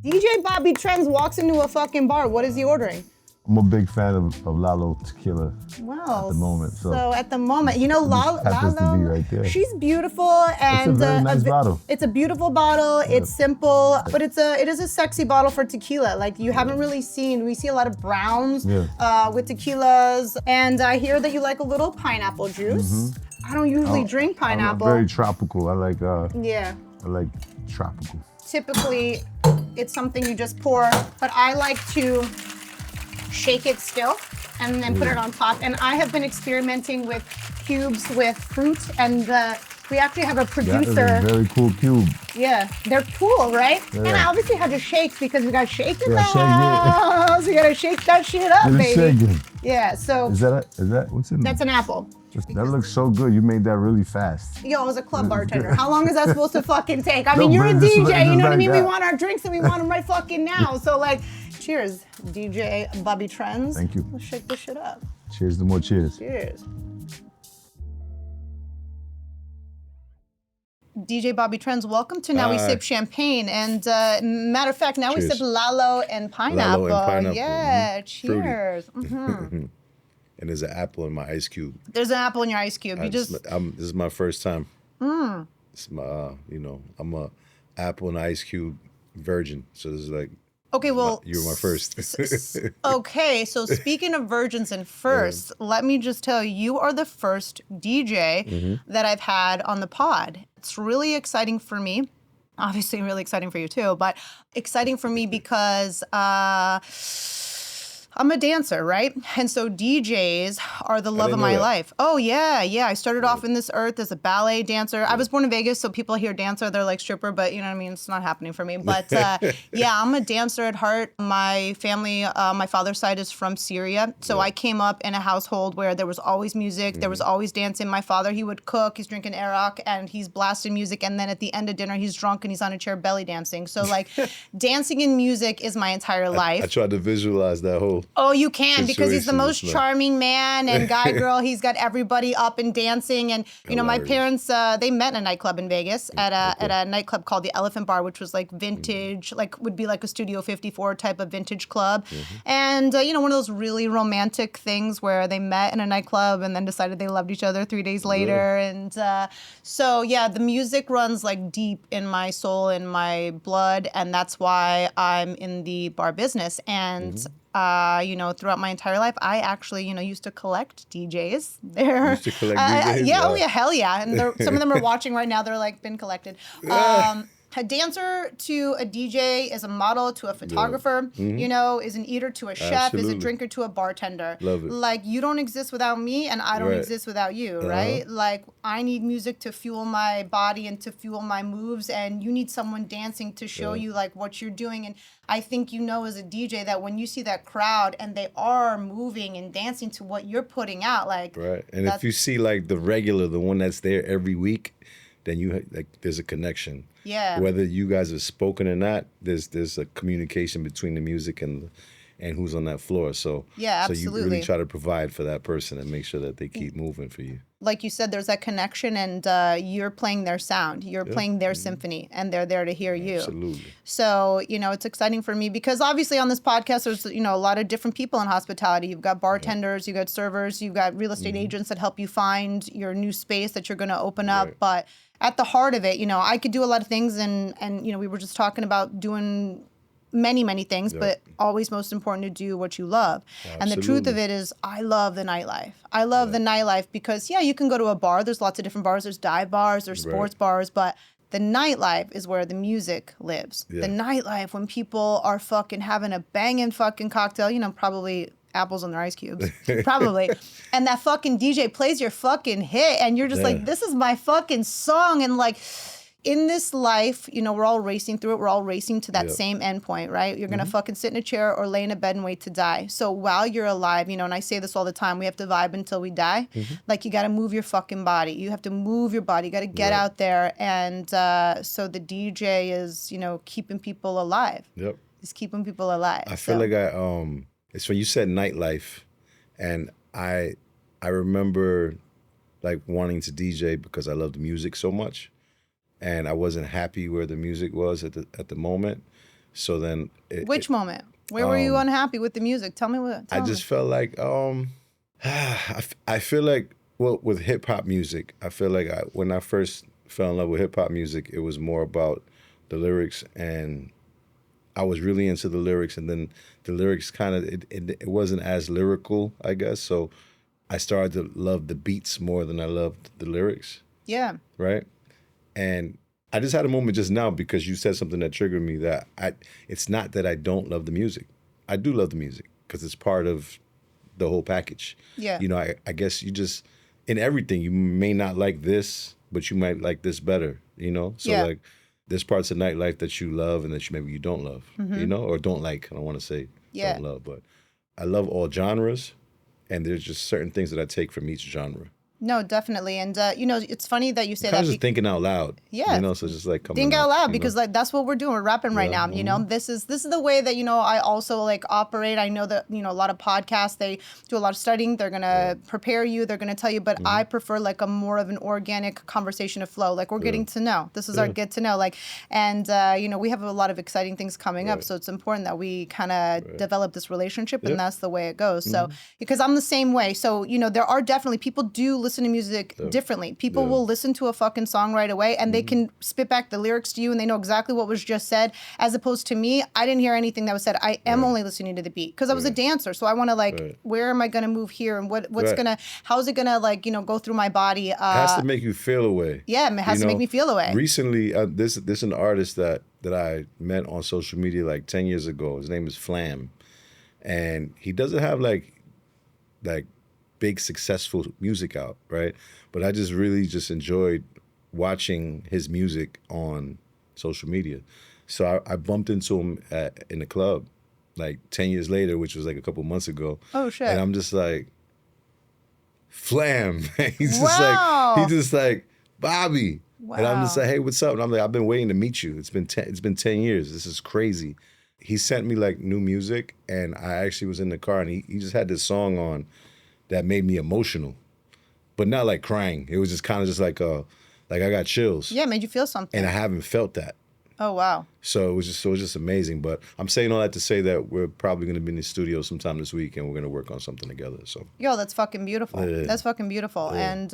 DJ Bobby Trends walks into a fucking bar. What is he ordering? I'm a big fan of Lalo tequila Well, at the moment. So at the moment, you know, happens to be right there. she's beautiful and it's a very nice bottle. It's a beautiful bottle. Yeah. It's simple, but it is a sexy bottle for tequila. Like you haven't really seen. We see a lot of browns with tequilas, and I hear that you like a little pineapple juice. Mm-hmm. I don't usually drink pineapple. I'm very tropical. I like yeah. I like tropical. Typically, it's something you just pour, but I like to shake it still and then put it on top. And I have been experimenting with cubes with fruit, and we actually have a producer. That is a very cool cube. Yeah, they're cool, right? Yeah. And I obviously had to shake because we got shake in the shake it. house. You gotta shake that shit up, baby. Shaking. Yeah, so. Is that what's in there? That's an apple. That looks so good. You made that really fast. Yo, I was a club bartender. How long is that supposed to fucking take? I mean, you're a DJ, you know what I mean? We want our drinks and we want them right fucking now. So like, cheers, DJ Bobby Trends. Thank you. Let's shake this shit up. Cheers to more cheers. Cheers. DJ Bobby Trends, welcome to Now We Sip Champagne. And matter of fact, now cheers. We sip Lalo and pineapple. Lalo and pineapple. Yeah, cheers. Mm-hmm. And there's an apple in my ice cube. There's an apple in your ice cube. This is my first time. It's my, I'm a apple and ice cube virgin. So this is like, okay, well, you're my first. Okay, so speaking of virgins and first, let me just tell you, you are the first DJ that I've had on the pod. It's really exciting for me. Obviously, really exciting for you too, but exciting for me because I'm a dancer, right? And so DJs are the love of my life. Oh, yeah. I started off in this earth as a ballet dancer. I was born in Vegas, so people hear dancer, they're like stripper, but you know what I mean? It's not happening for me. But yeah, I'm a dancer at heart. My family, my father's side is from Syria. So I came up in a household where there was always music. There was always dancing. My father, he would cook, he's drinking arak, and he's blasting music. And then at the end of dinner, he's drunk and he's on a chair belly dancing. So like dancing and music is my entire life. I tried to visualize that whole Oh, you can, because he's the most charming man and guy, girl. He's got everybody up and dancing. And, you know, my parents, they met in a nightclub in Vegas at a nightclub called the Elephant Bar, which was like vintage, like would be like a Studio 54 type of vintage club. And, you know, one of those really romantic things where they met in a nightclub and then decided they loved each other 3 days later. And so, yeah, the music runs like deep in my soul, in my blood. And that's why I'm in the bar business. And you know, throughout my entire life, I actually, you know, used to collect DJs. Used to collect DJs? Yeah, oh yeah, hell yeah. And some of them are watching right now. They're like, been collected. A dancer to a DJ is a model to a photographer, you know, is an eater to a chef, is a drinker to a bartender. Love it. Like, you don't exist without me and I don't exist without you, right? Like, I need music to fuel my body and to fuel my moves, and you need someone dancing to show you, like, what you're doing. And I think you know as a DJ that when you see that crowd and they are moving and dancing to what you're putting out, like... Right. And if you see, like, the regular, the one that's there every week, then you like there's a connection. Yeah. Whether you guys have spoken or not, there's a communication between the music and who's on that floor. So yeah, absolutely. So you really try to provide for that person and make sure that they keep moving for you. Like you said, there's that connection, and you're playing their sound. You're playing their symphony, and they're there to hear you. Absolutely. So, you know, it's exciting for me because obviously on this podcast, there's, you know, a lot of different people in hospitality. You've got bartenders, you've got servers, you've got real estate agents that help you find your new space that you're going to open up. But at the heart of it, you know, I could do a lot of things, and you know, we were just talking about doing many things, but always most important to do what you love. Absolutely. And the truth of it is, I love the nightlife. I love the nightlife because, yeah, you can go to a bar. There's lots of different bars. There's dive bars, there's sports bars, but the nightlife is where the music lives. The nightlife, when people are fucking having a banging fucking cocktail, you know, probably apples on their ice cubes, probably. And that fucking DJ plays your fucking hit, and you're just like, this is my fucking song. And like, in this life, you know, we're all racing through it. We're all racing to that same end point, right? You're going to fucking sit in a chair or lay in a bed and wait to die. So while you're alive, you know, and I say this all the time, we have to vibe until we die. Like, you got to move your fucking body. You have to move your body. You got to get out there. And so the DJ is, you know, keeping people alive. Yep. He's keeping people alive. I feel like it's when you said nightlife, and I remember like wanting to DJ because I love the music so much. And I wasn't happy where the music was at the moment, So then, Which moment? Where were you unhappy with the music? Tell me what. I just felt like I feel like, well, with hip hop music, I feel like when I first fell in love with hip hop music, it was more about the lyrics, and I was really into the lyrics, and then the lyrics kind of it wasn't as lyrical, I guess. So I started to love the beats more than I loved the lyrics. Yeah. Right. And I just had a moment just now because you said something that triggered me, that it's not that I don't love the music. I do love the music because it's part of the whole package. Yeah. You know, I guess you just, in everything, you may not like this, but you might like this better, you know? So yeah. like there's parts of nightlife that you love and that maybe you don't love, you know, or don't like. I don't want to say don't love, but I love all genres, and there's just certain things that I take from each genre. No, definitely. And, you know, it's funny that you say kind that. Of just thinking out loud. Yeah. You know, so just like coming think out loud, because know? like that's what we're doing. We're rapping right now. You know, this is the way that, you know, I also like operate. I know that, you know, a lot of podcasts, they do a lot of studying. They're going to prepare you. They're going to tell you. But I prefer like a more of an organic conversation of flow. Like we're getting to know. This is our get to know. Like, and, you know, we have a lot of exciting things coming up. So it's important that we kind of develop this relationship, and that's the way it goes. So because I'm the same way. So, you know, there are definitely people do listen to music differently. People will listen to a fucking song right away, and they can spit back the lyrics to you, and they know exactly what was just said, as opposed to me, I didn't hear anything that was said. I am only listening to the beat because I was a dancer, so I want to like where am I going to move here, and what's gonna, how's it gonna like, you know, go through my body. It has to make you feel a way. Yeah, it has to make me feel a way. Recently, this an artist that I met on social media like 10 years ago. His name is Flam, and he doesn't have like big successful music out, right? But I just really just enjoyed watching his music on social media. So I bumped into him in a club like 10 years later, which was like a couple months ago. Oh shit. And I'm just like, Flam. He's just like Bobby. Wow. And I'm just like, hey, what's up? And I'm like, I've been waiting to meet you. It's been 10 years. This is crazy. He sent me like new music, and I actually was in the car, and he just had this song on that made me emotional, but not like crying. It was just kind of just like I got chills. Yeah, it made you feel something. And I haven't felt that. Oh wow. So it was just amazing. But I'm saying all that to say that we're probably going to be in the studio sometime this week, and we're going to work on something together. So yo, that's fucking beautiful. That's fucking beautiful. And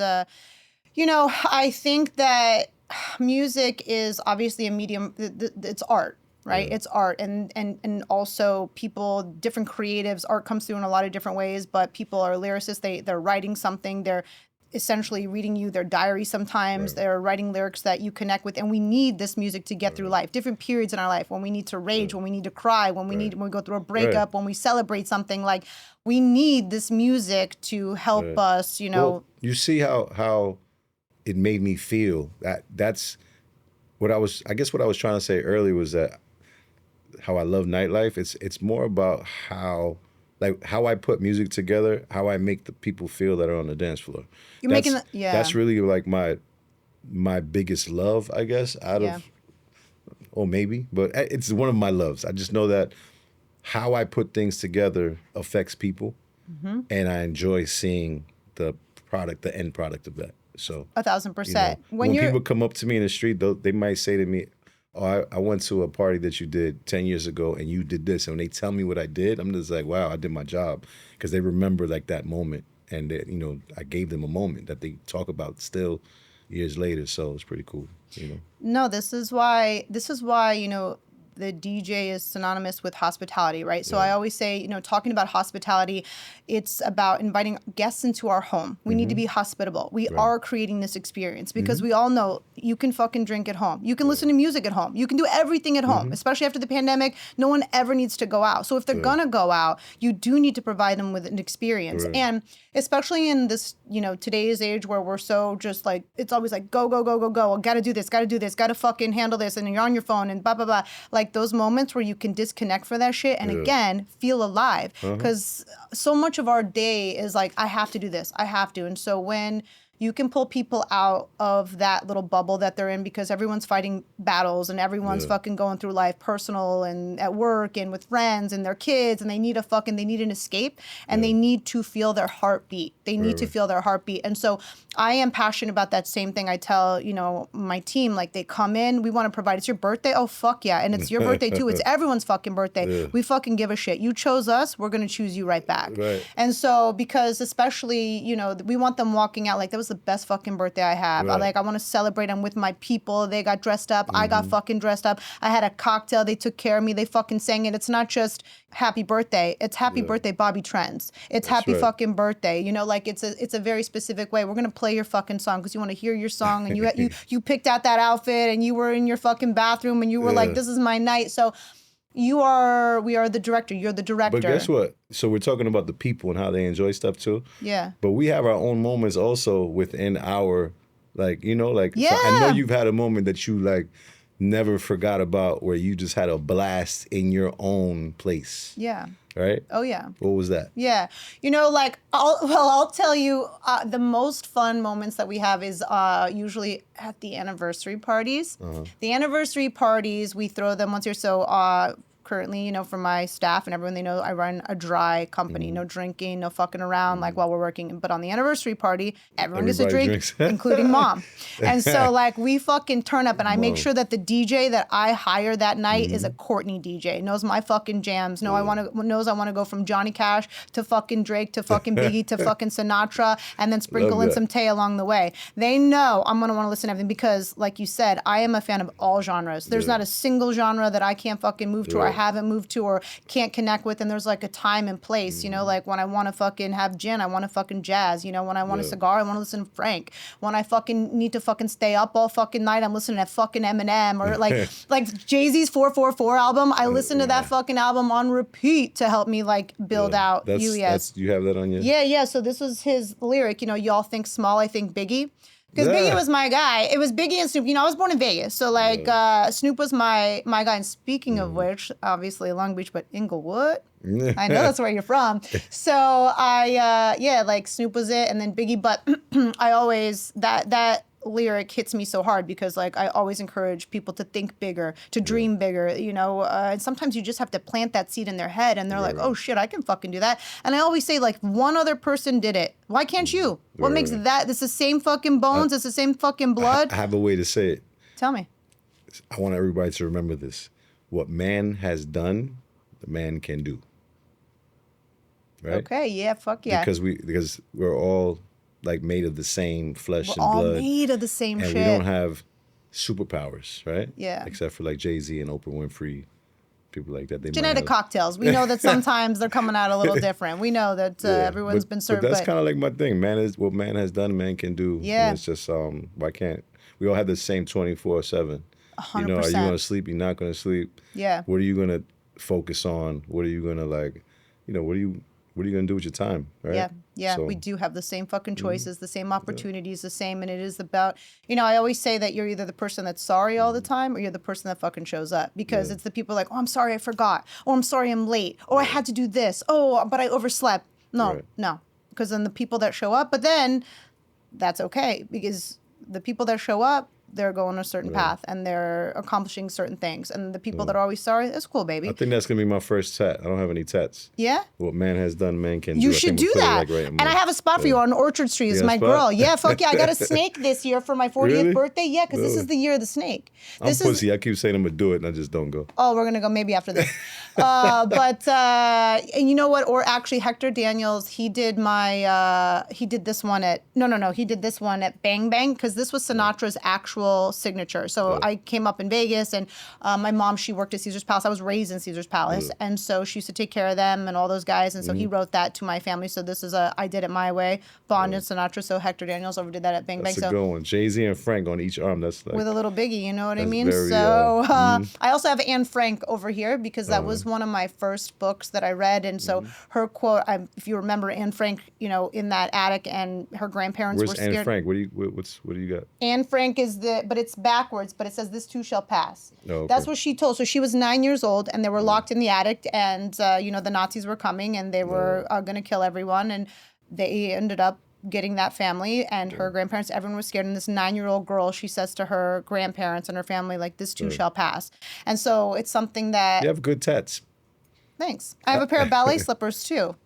you know, I think that music is obviously a medium. It's art. Right? It's art, and also people, different creatives, art comes through in a lot of different ways, but people are lyricists, they're writing something, they're essentially reading you their diary sometimes, they're writing lyrics that you connect with, and we need this music to get through life, different periods in our life, when we need to rage, when we need to cry, when we go through a breakup, when we celebrate something, like we need this music to help us, you know. Well, you see how it made me feel. That's what I was trying to say earlier was that how I love nightlife. It's more about how I put music together, how I make the people feel that are on the dance floor. That's really like my biggest love, I guess, or maybe, but it's one of my loves. I just know that how I put things together affects people, and I enjoy seeing the end product of that. So 1,000%. You know, when people come up to me in the street, they might say to me, oh, I went to a party that you did 10 years ago and you did this. And when they tell me what I did, I'm just like, wow, I did my job. Because they remember like that moment. And, you know, I gave them a moment that they talk about still years later. So it's pretty cool, you know. No, this is why, you know, the DJ is synonymous with hospitality, right? So I always say, you know, talking about hospitality, it's about inviting guests into our home. We need to be hospitable. We are creating this experience because we all know you can fucking drink at home. You can listen to music at home. You can do everything at home, especially after the pandemic. No one ever needs to go out. So if they're gonna go out, you do need to provide them with an experience. And especially in this, you know, today's age where we're so just like, it's always like, go, go, go, go, go. I gotta do this, gotta fucking handle this. And you're on your phone and blah, blah, blah. Like those moments where you can disconnect for that shit and again, feel alive. Because so much of our day is like, I have to do this, I have to. And so when you can pull people out of that little bubble that they're in because everyone's fighting battles and everyone's fucking going through life personal and at work and with friends and their kids, and they need an escape, and they need to feel their heartbeat. They need to feel their heartbeat. And so I am passionate about that same thing. I tell, my team, like, they come in, we want to provide, it's your birthday? Oh, fuck yeah. And it's your birthday too. It's everyone's fucking birthday. Yeah. We fucking give a shit. You chose us, we're going to choose you right back. Right. And so, because especially, we want them walking out like, that was the best fucking birthday I have. Right. I want to celebrate. I'm with my people. They got dressed up. I got fucking dressed up. I had a cocktail. They took care of me. They fucking sang it. It's not just happy birthday. It's happy birthday, Bobby Trends. It's happy fucking birthday. It's a very specific way. We're going to play your fucking song because you want to hear your song, and you picked out that outfit and you were in your fucking bathroom and you were like, this is my night. So we are the director. You're the director. But guess what? So we're talking about the people and how they enjoy stuff too. Yeah. But we have our own moments also within our, So I know you've had a moment that you never forgot about where you just had a blast in your own place. Yeah. Right? Oh, yeah. What was that? Yeah. I'll tell you, the most fun moments that we have is usually at the anniversary parties. Uh-huh. The anniversary parties, we throw them once a year. So currently, for my staff and everyone, they know I run a dry company. No drinking, no fucking around while we're working. But on the anniversary party, everyone gets a drink, including mom. And so we fucking turn up, and I make sure that the DJ that I hire that night is a Courtney DJ. Knows my fucking jams. Knows I want to go from Johnny Cash to fucking Drake to fucking Biggie to fucking Sinatra, and then sprinkle in some Tay along the way. They know I'm going to want to listen to everything because, like you said, I am a fan of all genres. There's not a single genre that I can't fucking move to or I haven't moved to or can't connect with, and there's a time and place, when I want to fucking have gin, I want to fucking jazz, when I want a cigar, I want to listen to Frank. When I fucking need to fucking stay up all fucking night, I'm listening to fucking Eminem or like Jay-Z's 444 album. I listen to that fucking album on repeat to help me build out UES. You have that on you? Yeah. So this was his lyric, y'all think small, I think Biggie. Because Biggie was my guy. It was Biggie and Snoop. I was born in Vegas. So, Snoop was my guy. And speaking of which, obviously Long Beach, but Inglewood. I know that's where you're from. So, Snoop was it. And then Biggie. But I always, that lyric hits me so hard because I always encourage people to think bigger, to dream bigger, and sometimes you just have to plant that seed in their head and they're oh shit, I can fucking do that. And I always say one other person did it. Why can't you? What makes that? It's the same fucking bones. It's the same fucking blood. I have a way to say it. Tell me. I want everybody to remember this. What man has done, the man can do. Right? Okay. Yeah. Fuck yeah. Because we're all made of the same flesh and blood. We're all made of the same shit. And we don't have superpowers, right? Yeah. Except for Jay-Z and Oprah Winfrey, people like that. They genetic cocktails. We know that sometimes they're coming out a little different. We know that everyone's been served. But that's kind of my thing. What man has done, man can do. Yeah. And it's just why can't we all have the same 24/7? 100%. Are you going to sleep? You're not going to sleep. Yeah. What are you going to focus on? What are you going to what are you going to do with your time, right? Yeah, so, we do have the same fucking choices, the same opportunities, the same, and it is about, I always say that you're either the person that's sorry all the time or you're the person that fucking shows up because it's the people oh, I'm sorry I forgot, or I'm sorry I'm late, or I had to do this, oh, but I overslept. No, because then the people that show up, but then that's okay because the people that show up, they're going a certain path and they're accomplishing certain things. And the people that are always sorry, that's cool, baby. I think that's going to be my first tat. I don't have any tats. Yeah? What man has done, man can do. You should do that. And I have a spot for you on Orchard Street. It's my girl. Yeah, fuck yeah. I got a snake this year for my 40th birthday. Yeah, because this is the year of the snake. I'm pussy. I keep saying I'm going to do it and I just don't go. Oh, we're going to go maybe after this. And you know what? Or actually, Hector Daniels, he did he did this one at, he did this one at Bang Bang because this was Sinatra's actual signature. So I came up in Vegas and my mom, she worked at Caesar's Palace. I was raised in Caesar's Palace. And so she used to take care of them and all those guys. And so he wrote that to my family. So this is I did it my way. Bond and Sinatra. So Hector Daniels overdid that at Bang Bang. That's a good one. Jay-Z and Frank on each arm. That's with a little Biggie, you know what I mean? I also have Anne Frank over here because that was one of my first books that I read. And so her quote, if you remember Anne Frank, in that attic and her grandparents were scared. Where's Anne Frank? What do you got? Anne Frank is but it's backwards, but it says this too shall pass. Oh, okay. That's what she told. So she was 9 years old and they were locked in the attic and, the Nazis were coming and they were going to kill everyone. And they ended up getting that family and her grandparents, everyone was scared. And this 9-year-old girl, she says to her grandparents and her family, like, this too shall pass. And so it's something that... You have good tats. Thanks. I have a pair of ballet slippers too.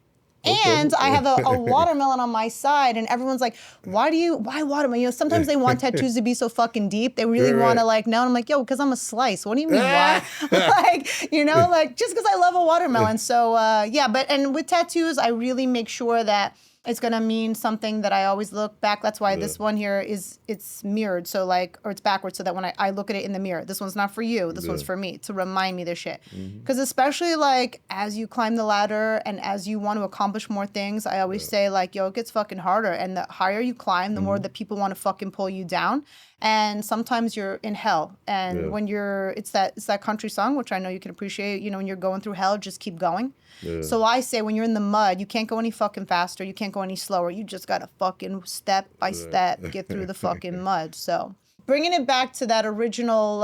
And I have a watermelon on my side, and everyone's like, why watermelon? You know, sometimes they want tattoos to be so fucking deep. They really want to like, no. And I'm like, yo, because I'm a slice. What do you mean why? Like, you know, like just because I love a watermelon. So and with tattoos, I really make sure that it's going to mean something that I always look back. That's why this one here it's mirrored. So like, or it's backwards so that when I look at it in the mirror, this one's not for you. This one's for me to remind me this shit. Because especially like as you climb the ladder and as you want to accomplish more things, I always say like, yo, it gets fucking harder. And the higher you climb, the more that people want to fucking pull you down. And sometimes you're in hell. And when it's that country song, which I know you can appreciate, you know, when you're going through hell, just keep going. Yeah. So I say when you're in the mud, you can't go any fucking faster. You can't go any slower. You just got to fucking step by step get through the fucking mud. So bringing it back to that original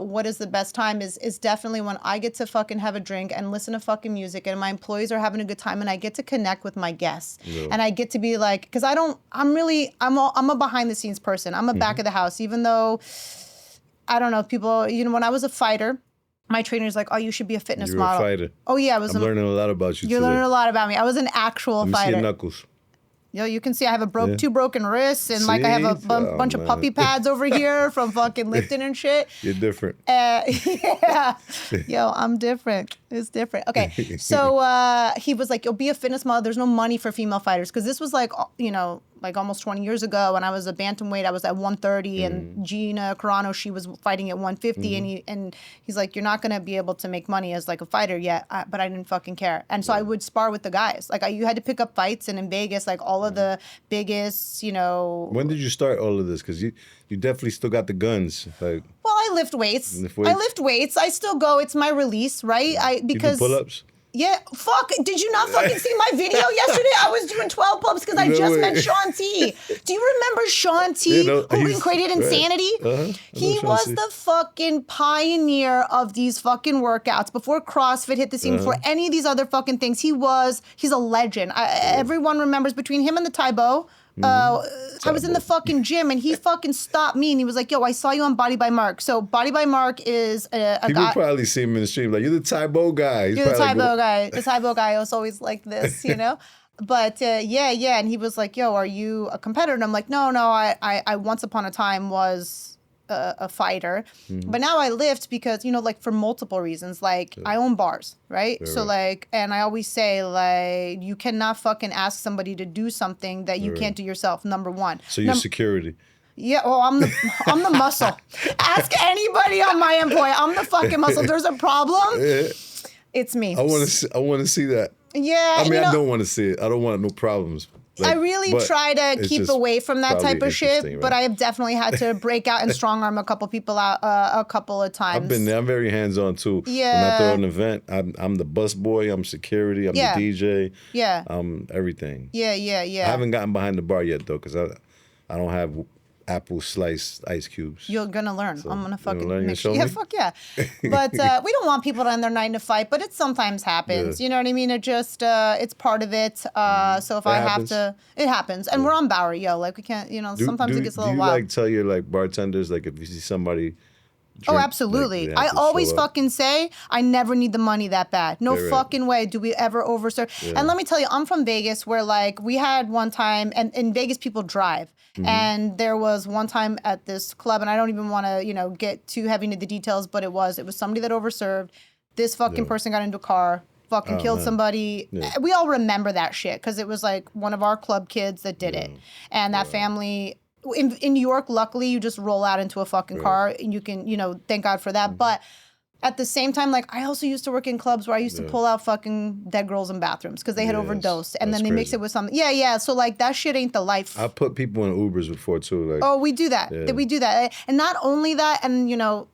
what is the best time is definitely when I get to fucking have a drink and listen to fucking music and my employees are having a good time and I get to connect with my guests. Yeah. And I get to be like, because I'm a behind the scenes person. I'm a back of the house, even though, I don't know, people, you know, when I was a fighter, my trainer's like, oh, you should be a fitness model. You're a fighter. Oh, yeah. I'm learning a lot about you You're today. learning a lot about me. I was an actual fighter. Let me see your knuckles. Yo, you can see I have two broken wrists and like I have a bunch of puppy pads over here from fucking lifting and shit. You're different. Yeah. Yo, I'm different. It's different. Okay. So he was like, yo, be a fitness model. There's no money for female fighters. Because this was like, you know, like almost 20 years ago when I was a bantamweight, I was at 130 and Gina Carano, she was fighting at 150 and he's like, you're not going to be able to make money as like a fighter yet, but I didn't fucking care. And so I would spar with the guys. Like you had to pick up fights and in Vegas, like all of the biggest, you know. When did you start all of this? Because you definitely still got the guns. Like, well, I lift weights. I lift weights. I still go. It's my release, right? Because you do pull-ups? Yeah, fuck. Did you not fucking see my video yesterday? I was doing 12 pull-ups because I just met Sean T. Do you remember Sean T, who created Insanity? He was the fucking pioneer of these fucking workouts. Before CrossFit hit the scene, before any of these other fucking things, he's a legend. Everyone remembers between him and the Taibo. I was in the fucking gym and he fucking stopped me and he was like, yo, I saw you on Body by Mark. So Body by Mark is a People guy. probably see him in the stream like, you're the Taibo guy. You're the Taibo guy. The Taibo guy was always like this, you know? But yeah. And he was like, yo, are you a competitor? And I'm like, no, I once upon a time was a fighter. But now I lift because, you know, like for multiple reasons. Like I own bars, right? So like, and I always say like, you cannot fucking ask somebody to do something that you can't do yourself, number one. So you're security. Yeah, well, I'm the muscle. Ask anybody on my employee. I'm the fucking muscle. If there's a problem, it's me. I want to see that. Yeah. I mean, I don't want to see it. I don't want no problems. Like, I really try to keep away from that type of shit, right? But I have definitely had to break out and strong arm a couple people out a couple of times. I've been there. I'm very hands-on too. Yeah. When I throw an event, I'm the bus boy, I'm security, I'm the DJ. Yeah. I'm everything. Yeah. I haven't gotten behind the bar yet though, because I don't have apple sliced ice cubes. You're gonna learn. So I'm gonna fucking make sure. Yeah, fuck yeah. But we don't want people to end their night to fight, but it sometimes happens. You know what I mean? It just it's part of it. So if I have to, it happens. And we're on Bowery, yo. Like we can't, you know, sometimes it gets a little wild. Do you like tell your like bartenders like if you see somebody drink, oh, absolutely. I always fucking say, I never need the money that bad. No fucking way do we ever overserve. Yeah. And let me tell you, I'm from Vegas where like we had one time, and in Vegas people drive. And there was one time at this club, and I don't even want to, you know, get too heavy into the details, but it was somebody that overserved. This fucking person got into a car, fucking killed somebody. Yeah. We all remember that shit because it was like one of our club kids that did it. And that family... In New York, luckily, you just roll out into a fucking car and you can, you know, thank God for that. But at the same time, like, I also used to work in clubs where I used to pull out fucking dead girls in bathrooms because they had overdosed. And then they mix it with something. Yeah. So, like, that shit ain't the life. I put people in Ubers before, too. Like, oh, we do that. Yeah. We do that. And not only that, and, you know,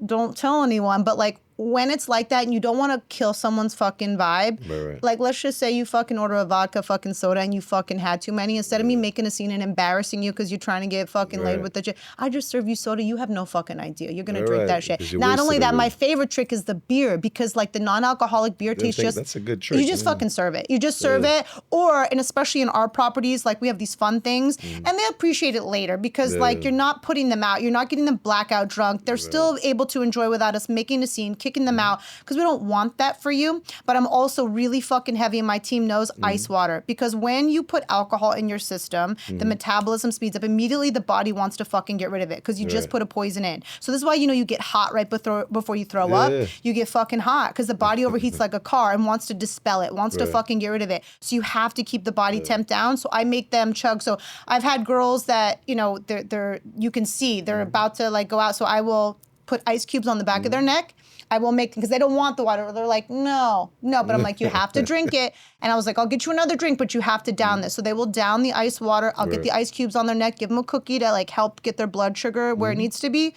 don't tell anyone, but, like, when it's like that and you don't want to kill someone's fucking vibe, Right. like let's just say you fucking order a vodka fucking soda and you fucking had too many, instead of me making a scene and embarrassing you because you're trying to get fucking laid with the chick, I just serve you soda. You have no fucking idea. You're going to drink that shit. Not only that, my favorite trick is the beer, because like the non-alcoholic beer tastes just... That's a good trick. You just fucking serve it. You just serve it. Or, and especially in our properties, like we have these fun things and they appreciate it later because like you're not putting them out. You're not getting them blackout drunk. They're still able to enjoy without us making a scene, kicking them out, because we don't want that for you. But I'm also really fucking heavy, and my team knows, ice water. Because when you put alcohol in your system, the metabolism speeds up. Immediately the body wants to fucking get rid of it because you just put a poison in. So this is why, you know, you get hot right before you throw up. You get fucking hot because the body overheats like a car and wants to dispel it, wants to fucking get rid of it. So you have to keep the body temp down. So I make them chug. So I've had girls that, you know, they're you can see they're about to like go out. So I will put ice cubes on the back of their neck. I will make them, because they don't want the water. They're like, no. But I'm like, you have to drink it. And I was like, I'll get you another drink, but you have to down this. So they will down the ice water. I'll get the ice cubes on their neck, give them a cookie to like help get their blood sugar where it needs to be.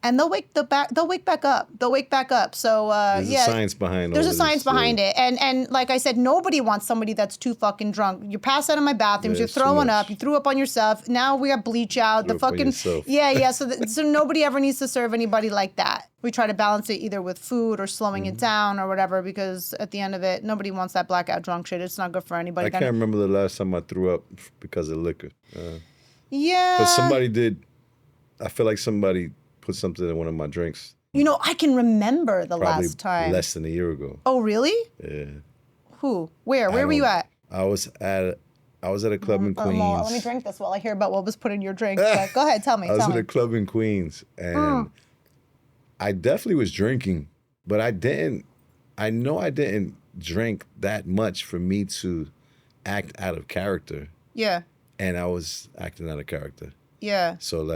And they'll wake back up. So there's a science behind There's a science behind it. And like I said, nobody wants somebody that's too fucking drunk. You pass out in my bathrooms, you're throwing up, you threw up on yourself. Now we got bleach out. The fucking so nobody ever needs to serve anybody like that. We try to balance it either with food or slowing it down or whatever, because at the end of it, nobody wants that blackout drunk shit. It's not good for anybody. I can't remember the last time I threw up because of liquor. But somebody did. I feel like somebody put something in one of my drinks. You know, I can remember the Probably last time. less than a year ago. Oh, really? Yeah. Who? Where? Where were you at? I was at a club in Queens. Well, let me drink this while I hear about what was put in your drink. But go ahead, tell me. I was at a club in Queens, and I definitely was drinking, but I know I didn't drink that much for me to act out of character. Yeah. And I was acting out of character. Yeah. So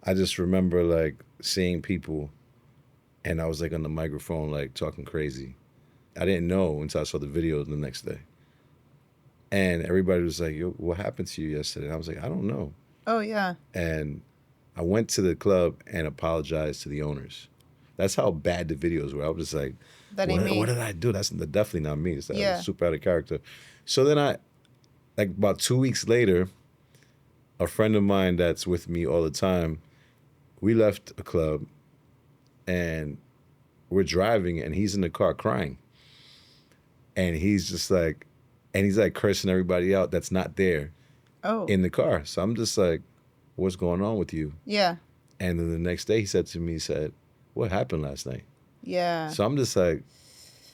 I just remember like seeing people, and I was like on the microphone like talking crazy. I didn't know until I saw the video the next day. And everybody was like, "Yo, what happened to you yesterday?" And I was like, "I don't know." Oh yeah. And I went to the club and apologized to the owners. That's how bad the videos were. I was just like, what did I do? That's definitely not me. I was super out of character. So then like about 2 weeks later, a friend of mine that's with me all the time, we left a club and we're driving and he's in the car crying. And he's just like, cursing everybody out that's not there in the car. So I'm just like, what's going on with you? Yeah. And then the next day he said to me, what happened last night? Yeah. So I'm just like,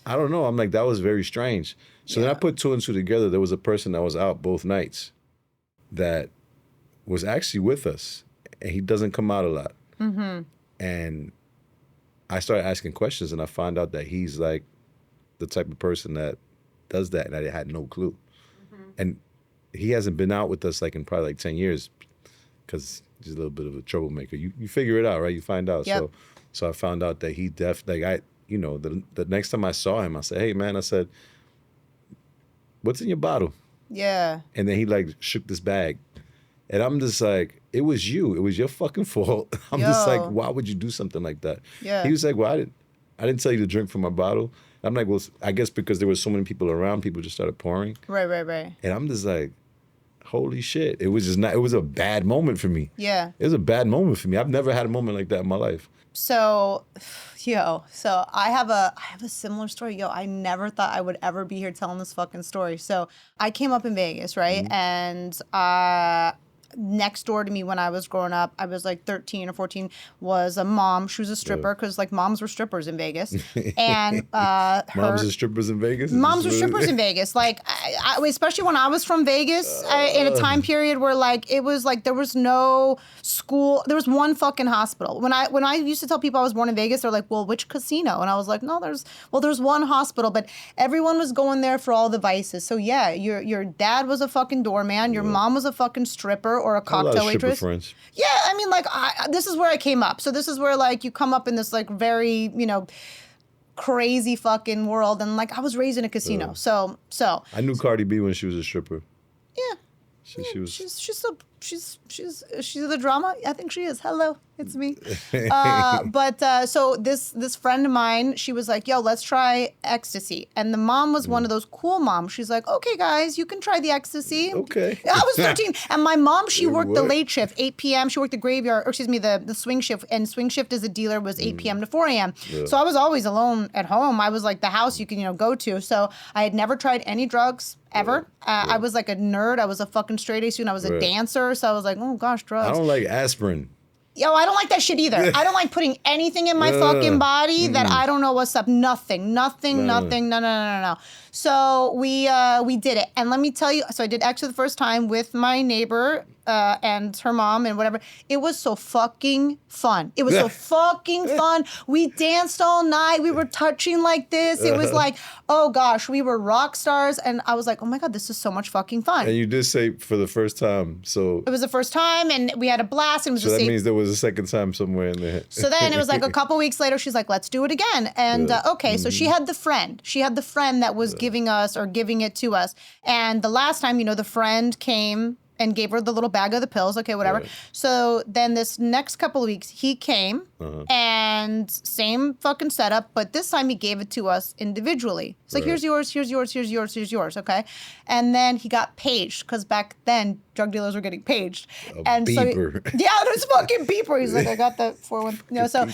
I don't know. I'm like, that was very strange. So then I put two and two together. There was a person that was out both nights that was actually with us, and he doesn't come out a lot. Mm-hmm. And I started asking questions, and I found out that he's like the type of person that does that, and I had no clue. Mm-hmm. And he hasn't been out with us like in probably like 10 years because he's a little bit of a troublemaker. You figure it out, right? You find out. Yep. So I found out that he the next time I saw him, I said, "Hey man," I said, "What's in your bottle?" Yeah. And then he like shook this bag. And I'm just like, it was you. It was your fucking fault. I'm just like, why would you do something like that? Yeah. He was like, well, I didn't tell you to drink from my bottle. I'm like, well, I guess because there were so many people around, people just started pouring. Right. And I'm just like, holy shit. It was a bad moment for me. Yeah. It was a bad moment for me. I've never had a moment like that in my life. So I have a similar story. I never thought I would ever be here telling this fucking story. So I came up in Vegas, right? Mm-hmm. And next door to me when I was growing up, I was like 13 or 14, was a mom. She was a stripper because like moms were strippers in Vegas. And moms are strippers in Vegas? Moms were strippers in Vegas. Like, I, especially when I was from Vegas in a time period where like, it was like there was no school. There was one fucking hospital. When I used to tell people I was born in Vegas, they're like, well, which casino? And I was like, no, there's one hospital, but everyone was going there for all the vices. So yeah, your dad was a fucking doorman. Your mom was a fucking stripper or a cocktail waitress. Friends. Yeah, I mean, like, this is where I came up. So this is where, like, you come up in this, like, very, crazy fucking world. And, like, I was raised in a casino. So. I knew Cardi B when she was a stripper. Yeah. She was. She's she's the drama. I think she is. Hello, it's me. So this friend of mine, she was like, "Yo, let's try ecstasy." And the mom was one of those cool moms. She's like, "Okay, guys, you can try the ecstasy." Okay. I was 13, and my mom, she worked the What? late shift, 8 p.m. She worked the graveyard, or excuse me, the swing shift. And swing shift as a dealer was 8 p.m. to 4 a.m. Yeah. So I was always alone at home. I was like the house you can go to. So I had never tried any drugs ever. I was like a nerd. I was a fucking straight A student. I was a dancer. So I was like, oh gosh, drugs. I don't like aspirin. Yo, I don't like that shit either. I don't like putting anything in my fucking body that I don't know what's up. Nothing. No. So we did it. And let me tell you, so I did actually the first time with my neighbor and her mom and whatever. It was so fucking fun. It was so fucking fun. We danced all night. We were touching like this. It was like, oh gosh, we were rock stars. And I was like, oh my God, this is so much fucking fun. And you did say for the first time, so... It was the first time, and we had a blast. And it was So that means there was a second time somewhere in there. So then it was like a couple weeks later, she's like, let's do it again. And okay, so she had the friend. She had the friend that was giving us or giving it to us. And the last time, the friend came and gave her the little bag of the pills. Okay, whatever. Right. So then this next couple of weeks, he came and same fucking setup, but this time he gave it to us individually. It's like, here's yours, here's yours, here's yours, here's yours, okay? And then he got paged, because back then, drug dealers were getting paged. Beeper. So it was fucking beeper. He's like, I got the 411. So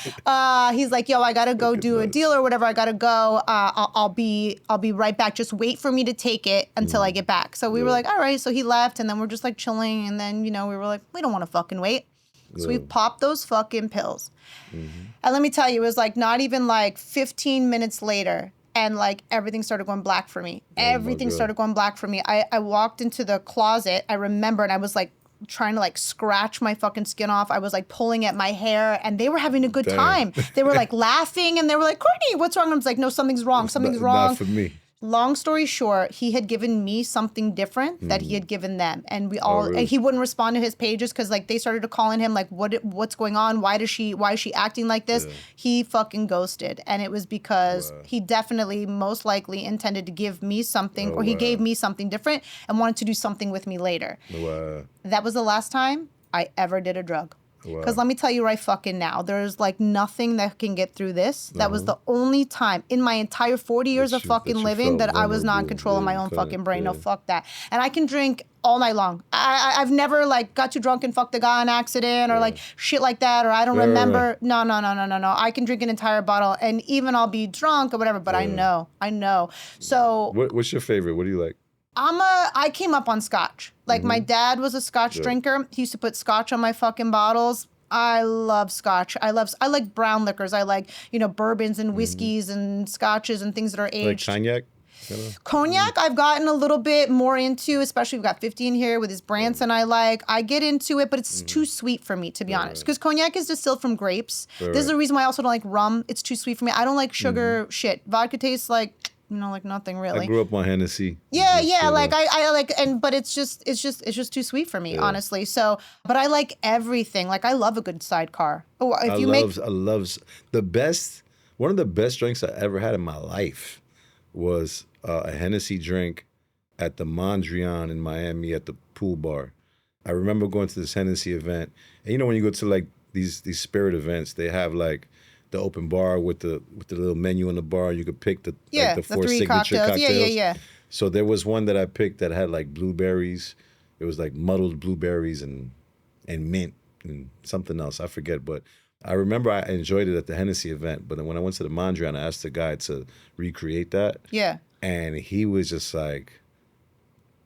he's like, yo, I gotta go do a deal or whatever. I gotta go. I'll be right back. Just wait for me to take it until I get back. So we were like, all right. So he left, and then we're just like chilling, and then we were like, we don't want to fucking wait. So we popped those fucking pills. And let me tell you, it was like not even like 15 minutes later, and like everything started going black for me. Everything started going black for me. I walked into the closet, I remember, and I was like trying to like scratch my fucking skin off. I was like pulling at my hair, and they were having a good time. They were like laughing, and they were like, Courtney, what's wrong? I was like, no, something's wrong. Something's wrong. Not for me. Long story short, he had given me something different that he had given them, and we all really? and he wouldn't respond to his pages because like they started to calling him like, what's going on? Why is she acting like this? He fucking ghosted, and it was because he definitely most likely intended to give me something, or he gave me something different and wanted to do something with me later. That was the last time I ever did a drug. Because let me tell you right fucking now, there's like nothing that can get through this. That was the only time in my entire 40 years of fucking living that I was not in control of my own fucking brain. No, fuck that. And I can drink all night long. I've never like got too drunk and fucked a guy on accident or like shit like that, or I don't remember. No. I can drink an entire bottle, and even I'll be drunk or whatever, but I know. So what's your favorite? What do you like? I came up on scotch. Like my dad was a scotch drinker. He used to put scotch on my fucking bottles. I love scotch. I like brown liquors. I like, bourbons and whiskeys and scotches and things that are aged. Like cognac? Cognac, I've gotten a little bit more into, especially we've got 50 in here with his Branson I get into it, but it's too sweet for me, to be honest. Because cognac is distilled from grapes. This is the reason why I also don't like rum. It's too sweet for me. I don't like sugar shit. Vodka tastes like... like nothing really. I grew up on Hennessy. Yeah. Like I like, but it's just too sweet for me, honestly. So, but I like everything. Like I love a good sidecar. Oh, if you make the best. One of the best drinks I ever had in my life was a Hennessy drink at the Mondrian in Miami at the pool bar. I remember going to this Hennessy event, and when you go to like these spirit events, they have like the open bar with the little menu in the bar. You could pick the 4 3 signature cocktails. Yeah. So there was one that I picked that had like blueberries. It was like muddled blueberries and mint and something else. I forget, but I remember I enjoyed it at the Hennessy event. But then when I went to the Mondrian, I asked the guy to recreate that. Yeah. And he was just like,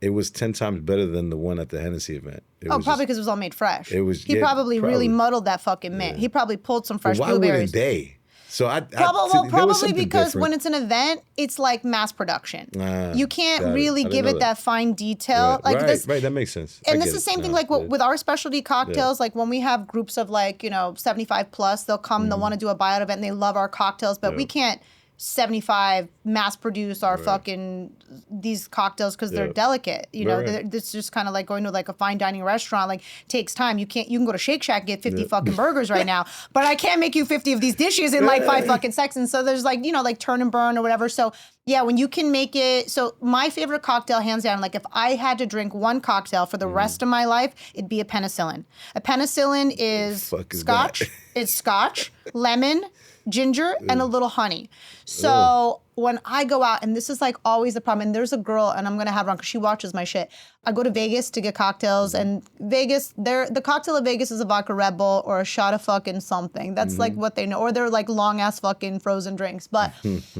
it was 10 times better than the one at the Hennessy event. Probably because it was all made fresh. He probably really muddled that fucking mint. He probably pulled some fresh why blueberries. Wouldn't they? So probably because when it's an event, it's like mass production. You can't really give it that fine detail. Right, that makes sense. And it's the same thing like with our specialty cocktails. Like when we have groups of like 75 plus, they'll come, they'll want to do a buyout event, and they love our cocktails, but we can't 75 mass produce our fucking these cocktails because they're delicate. You know, it's just kind of like going to like a fine dining restaurant. Like takes time. You can go to Shake Shack and get 50 fucking burgers right now, but I can't make you 50 of these dishes in like 5 fucking seconds. So there's like, you know, like turn and burn or whatever. So yeah, when you can make it. So my favorite cocktail, hands down, like if I had to drink one cocktail for the rest of my life, it'd be a penicillin. A penicillin is scotch. It's scotch, lemon, ginger, and a little honey. So when I go out, and this is like always the problem, and there's a girl, and I'm gonna have her on because she watches my shit. I go to Vegas to get cocktails, and Vegas, the cocktail of Vegas is a vodka Red Bull or a shot of fucking something. That's like what they know, or they're like long ass fucking frozen drinks. But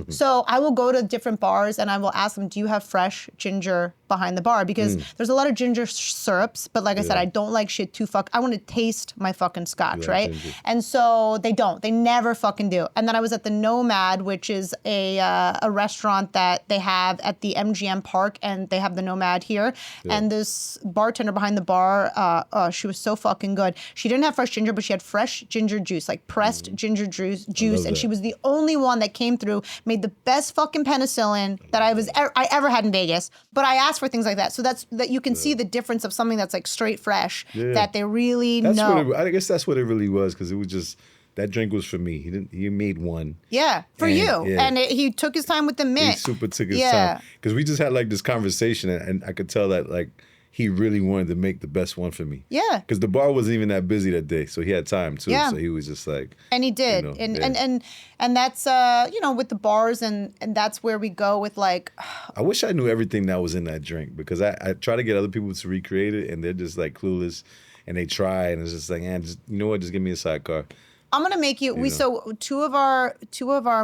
so I will go to different bars and I will ask them, do you have fresh ginger behind the bar? Because there's a lot of ginger syrups, but like I said, I don't like shit too I want to taste my fucking scotch, right? Ginger. And so they don't. They never fucking do. And then I was at the Nomad, which is a restaurant that they have at the MGM Park, and they have the Nomad here. And this bartender behind the bar, she was so fucking good. She didn't have fresh ginger, but she had fresh ginger juice, like pressed ginger juice, and she was the only one that came through, made the best fucking penicillin that I ever had in Vegas. But I asked for things like that, so that you can see the difference of something that's like straight fresh, that they really know. I guess that's what it really was, because it was just. That drink was for me. He made one. Yeah, for you. Yeah. And he took his time with the mint. He super took his time. Because we just had like this conversation, and I could tell that like he really wanted to make the best one for me. Yeah. Because the bar wasn't even that busy that day, so he had time too. Yeah. So he was just like. And he did. You know, and that's you know, with the bars, and that's where we go with like. I wish I knew everything that was in that drink, because I try to get other people to recreate it, and they're just like clueless, and they try, and it's just like, just, you know what, just give me a sidecar. I'm gonna make you. So two of our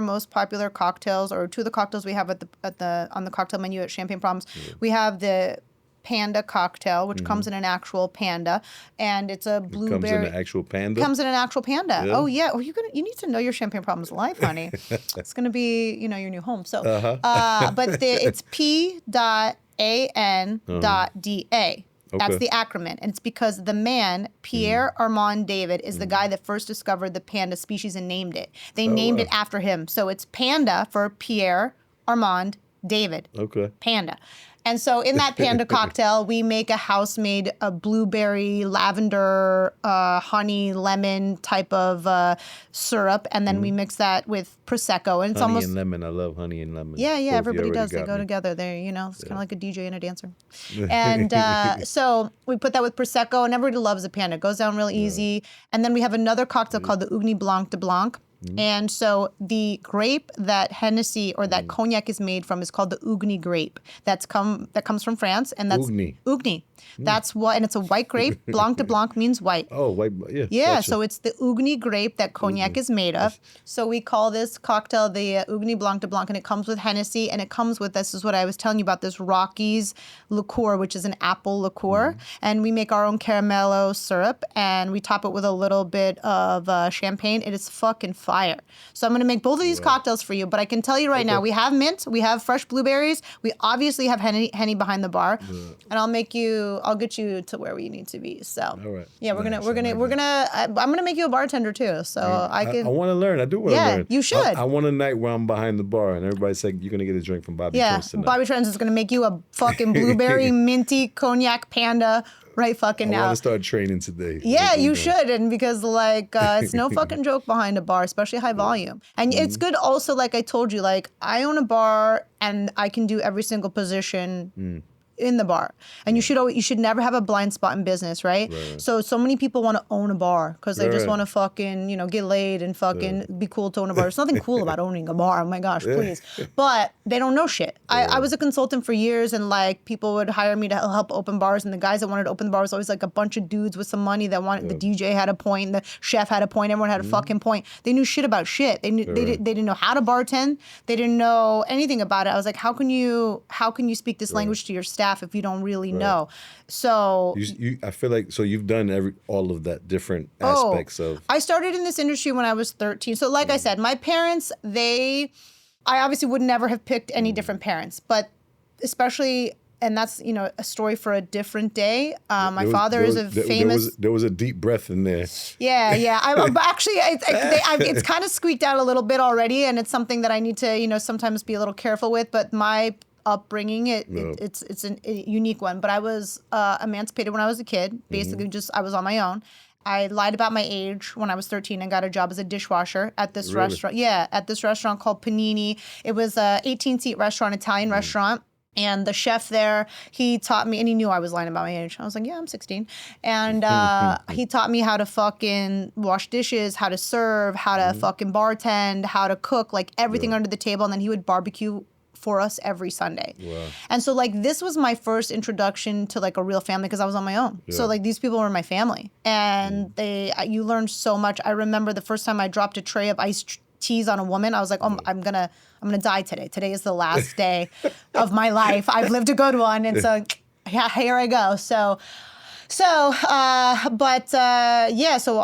most popular cocktails, or two of the cocktails we have on the cocktail menu at Champagne Proms. We have the Panda cocktail, which comes in an actual panda, and it's a blueberry. It comes in an actual panda. Comes in an actual panda. Yeah. Oh yeah. Oh, you need to know your Champagne Proms life, honey. It's gonna be your new home. So, but it's P.A.N.DA. Okay. That's the acronym. And it's because the man, Pierre Armand David, is the guy that first discovered the panda species and named it. They named it after him. So it's Panda for Pierre Armand David. Okay. Panda. And so in that panda cocktail, we make a house-made blueberry, lavender, honey, lemon type of syrup, and then we mix that with Prosecco. And it's honey and lemon. I love honey and lemon. Yeah, both everybody does. They go together. They're, it's kind of like a DJ and a dancer. And so we put that with Prosecco, and everybody loves the panda. It goes down real easy. And then we have another cocktail called the Ugni Blanc de Blanc. And so the grape that Hennessy or that cognac is made from is called the Ugni grape. That comes from France, and that's Ugni. That's what, and it's a white grape. Blanc de Blanc means white. Oh, white, yeah. Yeah, gotcha. So it's the Ugni grape that cognac is made of. So we call this cocktail the Ugni Blanc de Blanc, and it comes with Hennessy, and it comes with, this is what I was telling you about, this Rockies liqueur, which is an apple liqueur. And we make our own caramello syrup, and we top it with a little bit of champagne. It is fucking fire. So I'm going to make both of these cocktails for you, but I can tell you right now, we have mint, we have fresh blueberries, we obviously have Henny behind the bar, and I'll get you to where we need to be. So, all right. Yeah, I'm gonna make you a bartender too. So I want to learn. I do want to learn. You should. I want a night where I'm behind the bar and everybody's like, you're gonna get a drink from Bobby Trends tonight. Bobby Trends is gonna make you a fucking blueberry minty cognac panda. Right fucking now. I want to start training today. Yeah, you should. And because like it's no fucking joke behind a bar, especially high volume. And it's good also, like I told you, like I own a bar and I can do every single position in the bar. And you should never have a blind spot in business, right? So many people want to own a bar because they just want to fucking, get laid and fucking be cool to own a bar. There's nothing cool about owning a bar. Oh my gosh, please. But they don't know shit. I was a consultant for years, and like people would hire me to help open bars, and the guys that wanted to open the bar was always like a bunch of dudes with some money that wanted, the DJ had a point, the chef had a point, everyone had a fucking point. They knew shit about shit. They didn't know how to bartend. They didn't know anything about it. I was like, how can you speak this language to your staff if you don't really know? So I feel like, so you've done all of that different aspects of. I started in this industry when I was 13. So like I said, my parents, I obviously would never have picked any different parents, but especially and that's, you know, a story for a different day. My father is a famous. There was a deep breath in there. Yeah. But actually, it's kind of squeaked out a little bit already, and it's something that I need to, you know, sometimes be a little careful with. But my upbringing, it's a unique one. But I was emancipated when I was a kid. Basically, just I was on my own. I lied about my age when I was 13 and got a job as a dishwasher at this restaurant. Yeah, at this restaurant called Panini. It was a 18-seat restaurant, Italian restaurant. And the chef there, he taught me, and he knew I was lying about my age. I was like, yeah, I'm 16. And he taught me how to fucking wash dishes, how to serve, how to fucking bartend, how to cook, like everything under the table. And then he would barbecue for us every Sunday. Wow. And so like this was my first introduction to like a real family because I was on my own. Yeah. So like these people were my family, and you learn so much. I remember the first time I dropped a tray of iced teas on a woman, I was like, oh, I'm gonna die today. Today is the last day of my life. I've lived a good one, and so yeah, here I go. So I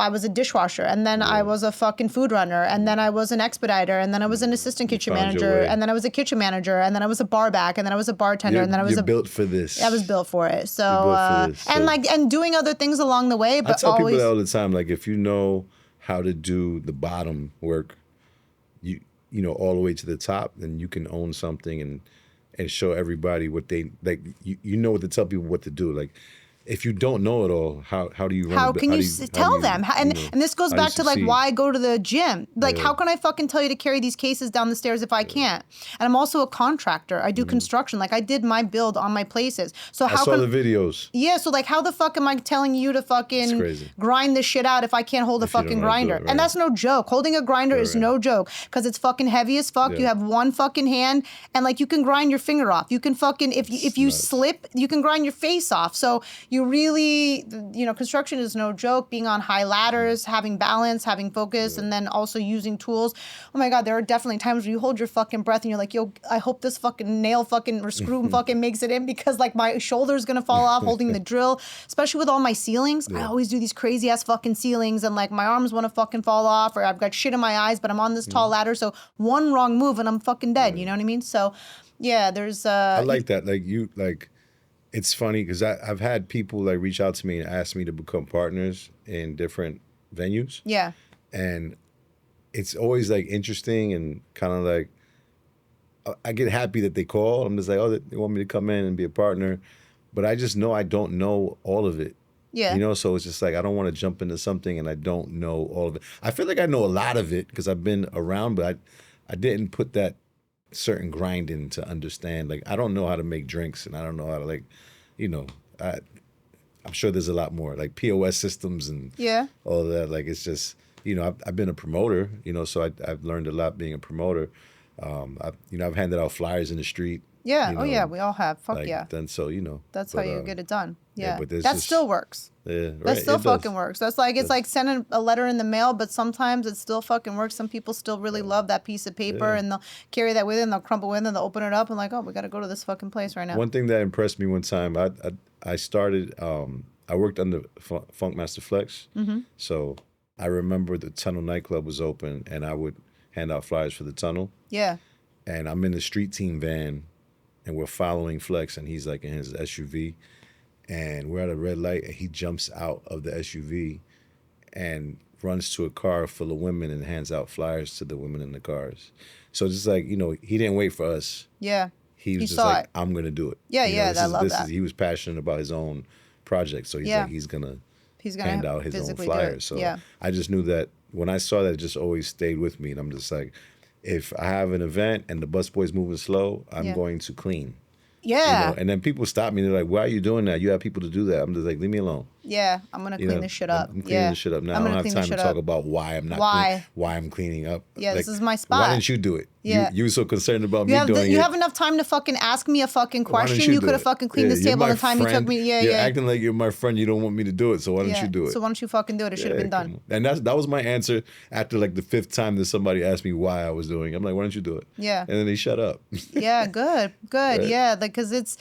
was a dishwasher, and then I was a fucking food runner, and then I was an expediter, and then I was an assistant kitchen manager, and then I was a kitchen manager, and then I was a bar back, and then I was a bartender, and then I was built for this. I was built for it. So, and doing other things along the way, but I tell people that all the time, like if you know how to do the bottom work, you know, all the way to the top, then you can own something and show everybody what they like. You know what to tell people what to do, like. If you don't know it all, how do you run? How can you tell them? And this goes back to like why I go to the gym. Like how can I fucking tell you to carry these cases down the stairs if I can't? And I'm also a contractor. I do construction. Like I did my build on my places. So how I saw the videos. Yeah. So like how the fuck am I telling you to fucking grind this shit out if I can't hold a fucking grinder? Right. And that's no joke. Holding a grinder is no joke because it's fucking heavy as fuck. Yeah. You have one fucking hand and like you can grind your finger off. You can fucking if you slip, you can grind your face off. So you really, you know, construction is no joke. Being on high ladders, having balance, having focus, and then also using tools. Oh my God, there are definitely times where you hold your fucking breath and you're like, yo, I hope this fucking nail fucking or screw fucking makes it in because like my shoulder's gonna fall off holding the drill. Especially with all my ceilings. I always do these crazy ass fucking ceilings and like my arms wanna fucking fall off or I've got shit in my eyes, but I'm on this tall ladder. So one wrong move and I'm fucking dead. You know what I mean? So yeah, there's I like that. Like it's funny because I've had people like reach out to me and ask me to become partners in different venues. Yeah. And it's always like interesting and kind of like I get happy that they call. I'm just like, oh, they want me to come in and be a partner. But I just know I don't know all of it. Yeah. You know, so it's just like I don't want to jump into something and I don't know all of it. I feel like I know a lot of it because I've been around, but I didn't put that certain grind in to understand. Like I don't know how to make drinks and I don't know how to like, you know, I'm sure there's a lot more like POS systems and all of that. Like it's just, you know, I've been a promoter, you know, so I've learned a lot being a promoter. I've handed out flyers in the street. Yeah. You know, oh yeah, we all have. Fuck like, yeah. Then so you know. That's how you get it done. Yeah. But that still works. Yeah. Right. That still fucking works. That's like it's like sending a letter in the mail, but sometimes it still fucking works. Some people still really love that piece of paper and they'll carry that with them, they'll crumple with it, and they'll open it up and like, oh, we gotta go to this fucking place right now. One thing that impressed me one time, I started I worked under Funk Master Flex. Mm-hmm. So I remember the Tunnel nightclub was open and I would hand out flyers for the Tunnel. Yeah. And I'm in the street team van and we're following Flex and he's like in his SUV and we're at a red light and he jumps out of the SUV and runs to a car full of women and hands out flyers to the women in the cars. So it's just like, you know, he didn't wait for us. Yeah. He was just like, I'm going to do it. Yeah, I love that. He was passionate about his own project. So he's like, he's going to hand out his own flyers. So I just knew that when I saw that, it just always stayed with me. And I'm just like, if I have an event and the busboy's moving slow, I'm going to clean. Yeah. You know? And then people stop me. They're like, why are you doing that? You have people to do that. I'm just like, leave me alone. Yeah, I'm going to clean this shit up. I'm cleaning this shit up now. I don't have time to talk about why I'm not why I'm cleaning up. Yeah, like, this is my spot. Why didn't you do it? Yeah. You were so concerned about me doing it. You have enough time to fucking ask me a fucking question. You could have fucking cleaned this table in the time you took me. You're acting like you're my friend. You don't want me to do it, so why don't you do it? So why don't you fucking do it? It should have been done. And that was my answer after like the 5th time that somebody asked me why I was doing it. I'm like, why don't you do it? Yeah. And then they shut up. Yeah, good. Right? Yeah, like because it's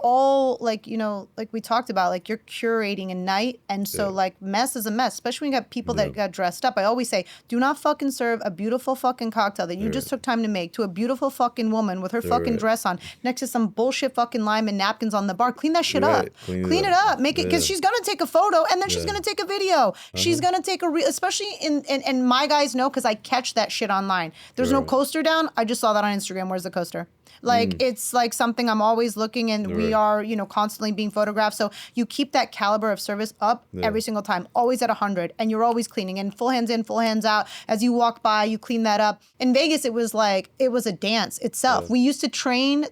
all like, you know, like we talked about, like you're curating and night. And so like mess is a mess, especially when you got people that got dressed up. I always say, do not fucking serve a beautiful fucking cocktail that you just took time to make to a beautiful fucking woman with her fucking dress on next to some bullshit fucking lime and napkins on the bar. Clean that shit up. Clean it up. Make it, because she's going to take a photo and then she's going to take a video. She's going to take especially and my guys know because I catch that shit online. There's no coaster down. I just saw that on Instagram. Where's the coaster? Like, it's like something I'm always looking, and we are, constantly being photographed. So you keep that caliber of service up every single time, always at 100, and you're always cleaning, and full hands in, full hands out. As you walk by, you clean that up. In Vegas, it was a dance itself. We used to train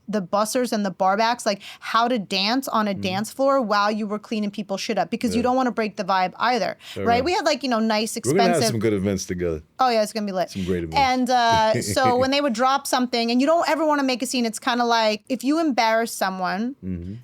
the bussers and the barbacks, like how to dance on a dance floor while you were cleaning people's shit up, because you don't want to break the vibe either, right? We had nice, expensive. We're gonna have some good events together. Oh yeah, it's gonna be lit. Some great events. And so when they would drop something, and you don't ever want to make a scene, it's kind of like if you embarrass someone,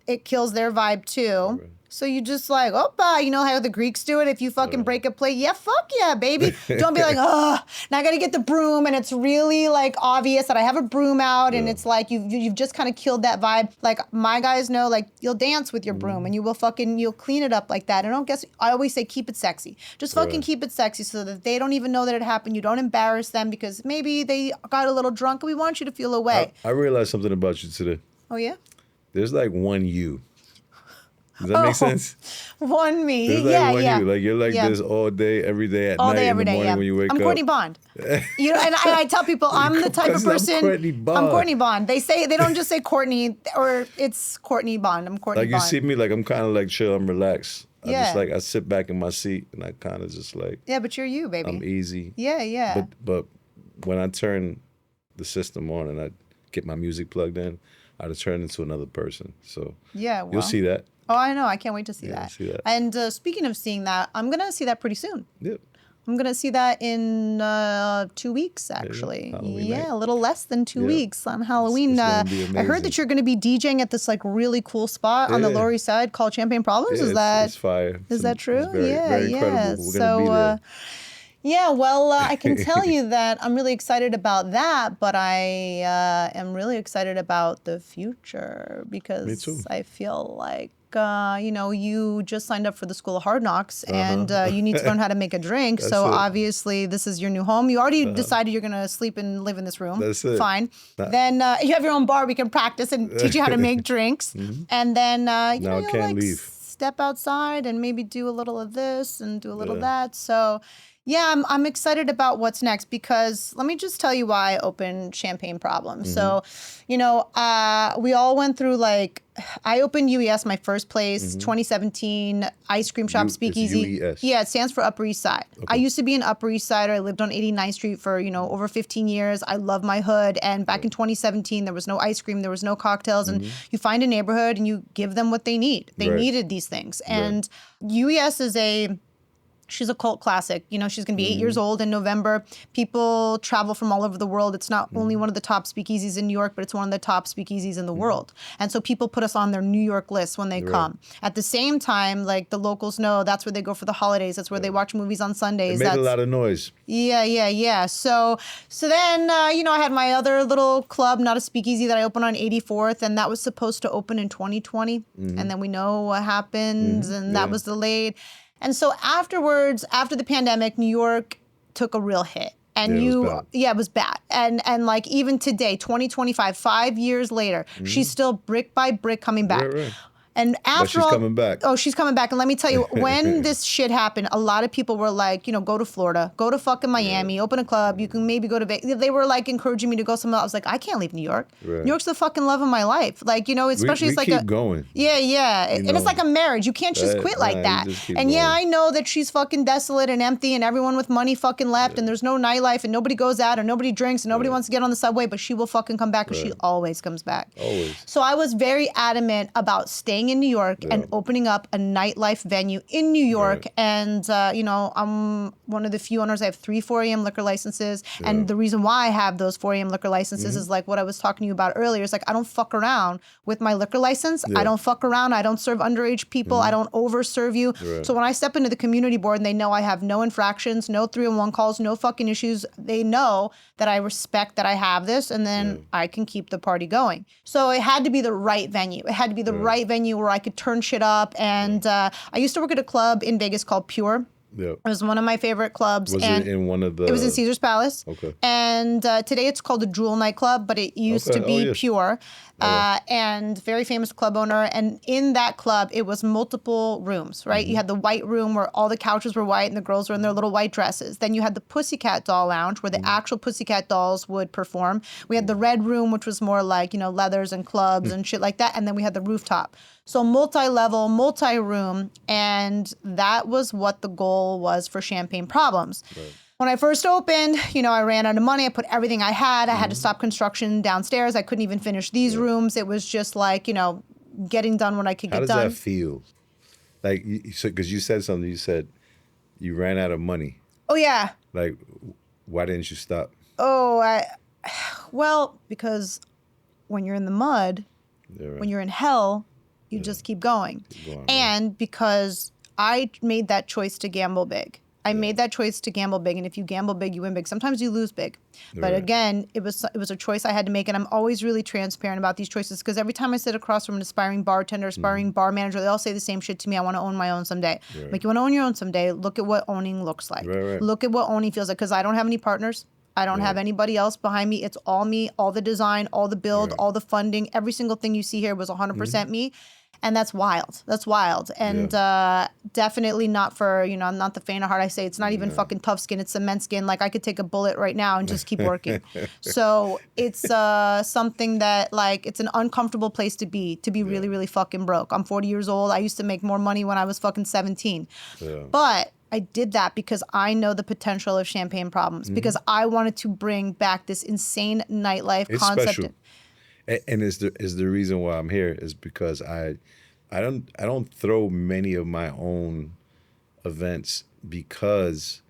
it kills their vibe too. Right. So you just like, opa, you know how the Greeks do it? If you fucking break a plate, yeah, fuck yeah, baby. Don't be like, oh, now I gotta get the broom, and it's really like obvious that I have a broom out, and it's like you've just kind of killed that vibe. Like my guys know, like you'll dance with your broom, and you'll clean it up like that. And I always say keep it sexy. Just fucking keep it sexy so that they don't even know that it happened. You don't embarrass them because maybe they got a little drunk, and we want you to feel away. I realized something about you today. Oh yeah? There's like one you. Does that make sense? One me. There's like one you. Like you're like this all day, every day, at night, in the morning when you wake up. I'm Courtney Bond. And I tell people I'm the type of person. I'm Courtney Bond. They don't just say Courtney, or it's Courtney Bond. I'm Courtney Bond. Like you see me, like I'm kind of like chill, I'm relaxed. I sit back in my seat and I kind of just like. Yeah, but you're you, baby. I'm easy. Yeah. But when I turn the system on and I get my music plugged in, I turn into another person. So you'll see that. Oh, I know. I can't wait to see that. See that. And speaking of seeing that, I'm going to see that pretty soon. Yep. I'm going to see that in 2 weeks, actually. Yeah, a little less than 2 weeks on Halloween. It's I heard that you're going to be DJing at this like really cool spot on the Lower East Side called Champagne Problems. It's fire. Is that true? It's very incredible. We're going to be there. Yeah, well, I can tell you that I'm really excited about that, but I am really excited about the future because I feel like, you just signed up for the School of Hard Knocks and you need to learn how to make a drink. So obviously this is your new home. You already decided you're going to sleep and live in this room. That's it. Fine. Then you have your own bar. We can practice and teach you how to make drinks. And then, you'll leave. Step outside and maybe do a little of this and do a little of that. So... yeah, I'm excited about what's next because let me just tell you why I opened Champagne Problems. So, we all went through I opened UES, my first place, 2017, ice cream shop, speakeasy. UES. Yeah, it stands for Upper East Side. Okay. I used to be an Upper East Sider. I lived on 89th Street for, over 15 years. I love my hood. And back in 2017, there was no ice cream, there was no cocktails. And you find a neighborhood and you give them what they need. They needed these things. And UES is she's a cult classic. She's going to be 8 years old in November. People travel from all over the world. It's not only one of the top speakeasies in New York, but it's one of the top speakeasies in the world. And so people put us on their New York list when they come. At the same time, the locals know that's where they go for the holidays. That's where they watch movies on Sundays. It made a lot of noise. Yeah. So then, I had my other little club, not a speakeasy, that I opened on 84th, and that was supposed to open in 2020. And then we know what happened, and that was delayed. And so afterwards, after the pandemic, New York took a real hit. And it was bad. And even today, 2025, 5 years later, she's still brick by brick coming back. Right. And after she's coming back. Oh, she's coming back. And let me tell you, when this shit happened, a lot of people were like, go to Florida, go to fucking Miami, open a club. You can maybe go to Vegas. They were encouraging me to go somewhere. I was like, I can't leave New York. Right. New York's the fucking love of my life. Especially we keep going. Yeah. And it's like a marriage. You can't just quit like that. And going. I know that she's fucking desolate and empty and everyone with money fucking left and there's no nightlife and nobody goes out and nobody drinks and nobody wants to get on the subway, but she will fucking come back because she always comes back. Always. So I was very adamant about staying in New York and opening up a nightlife venue in New York. And, I'm one of the few owners. I have 3 4 a.m. liquor licenses. And the reason why I have those 4 a.m. liquor licenses is what I was talking to you about earlier. It's I don't fuck around with my liquor license. I don't fuck around. I don't serve underage people. I don't overserve you. So when I step into the community board and they know I have no infractions, no 311 calls, no fucking issues, they know that I respect that I have this and then I can keep the party going. So it had to be the right venue. It had to be the right venue where I could turn shit up. And I used to work at a club in Vegas called Pure. Yeah. It was one of my favorite clubs. Was it in one of the... It was in Caesar's Palace. Okay. And today it's called the Jewel nightclub, but it used to be Pure. And very famous club owner. And in that club, it was multiple rooms, right? You had the white room where all the couches were white and the girls were in their little white dresses. Then you had the Pussycat Doll Lounge where the actual Pussycat dolls would perform. We had the red room, which was more like, you know, leathers and clubs and shit like that. And then we had the rooftop. So multi-level, multi-room, and that was what the goal was for Champagne Problems. Right. When I first opened, you know, I ran out of money. I put everything I had. I had to stop construction downstairs. I couldn't even finish these rooms. It was just like, you know, getting done when I could get done. How does that feel? Like, because you said something. You said you ran out of money. Oh, yeah. Like, why didn't you stop? Oh, well, because when you're in the mud, when you're in hell, you just keep going. And because I made that choice to gamble big. I made that choice to gamble big, and if you gamble big, you win big. Sometimes you lose big, but again, it was a choice I had to make, and I'm always really transparent about these choices because every time I sit across from an aspiring bartender, aspiring bar manager, they all say the same shit to me. I want to own my own someday. Like, you want to own your own someday? Look at what owning looks like. Look at what owning feels like, because I don't have any partners. I don't have anybody else behind me. It's all me, all the design, all the build, all the funding. Every single thing you see here was 100% me. And that's wild. That's wild. And definitely not for, you know, I'm not the faint of heart. I say it's not even fucking tough skin. It's cement skin. Like, I could take a bullet right now and just keep working. So it's something that, like, it's an uncomfortable place to be really, really fucking broke. I'm 40 years old. I used to make more money when I was fucking 17. But I did that because I know the potential of Champagne Problems, because I wanted to bring back this insane nightlife concept. Special. And is the reason why I'm here is because I don't throw many of my own events because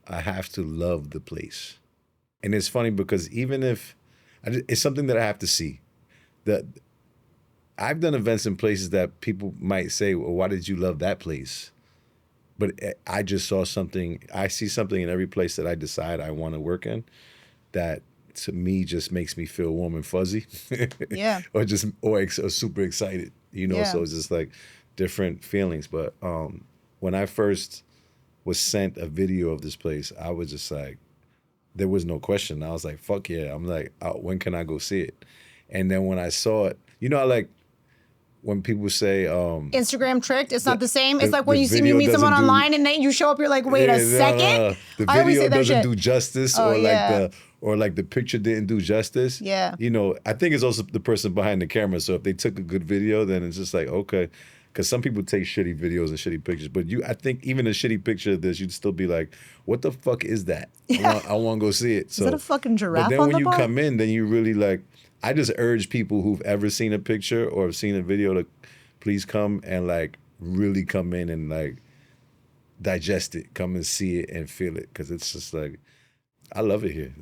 I have to love the place. And it's funny because even if it's something that I have to see, that I've done events in places that people might say, well, why did you love that place? But I just saw something. I see something in every place that I decide I want to work in that, to me, just makes me feel warm and fuzzy. or super excited, you know. So it's just like different feelings. But when I first was sent a video of this place, I was just like, there was no question. I was like, fuck yeah. I'm like, when can I go see it? And then when I saw it, you know, I like when people say Instagram tricked, it's not the same. It's like when you meet someone online and then you show up, you're like, wait a second. The video doesn't do justice, or like the picture didn't do justice. Yeah. You know, I think it's also the person behind the camera. So if they took a good video, then it's just like, okay. Because some people take shitty videos and shitty pictures. But I think even a shitty picture of this, you'd still be like, what the fuck is that? I want to go see it. So, is that a fucking giraffe? But then on when the you bar? come in, then you really like, I just urge people who've ever seen a picture or seen a video to please come and like really come in and like digest it, come and see it and feel it. Because it's just like, I love it here.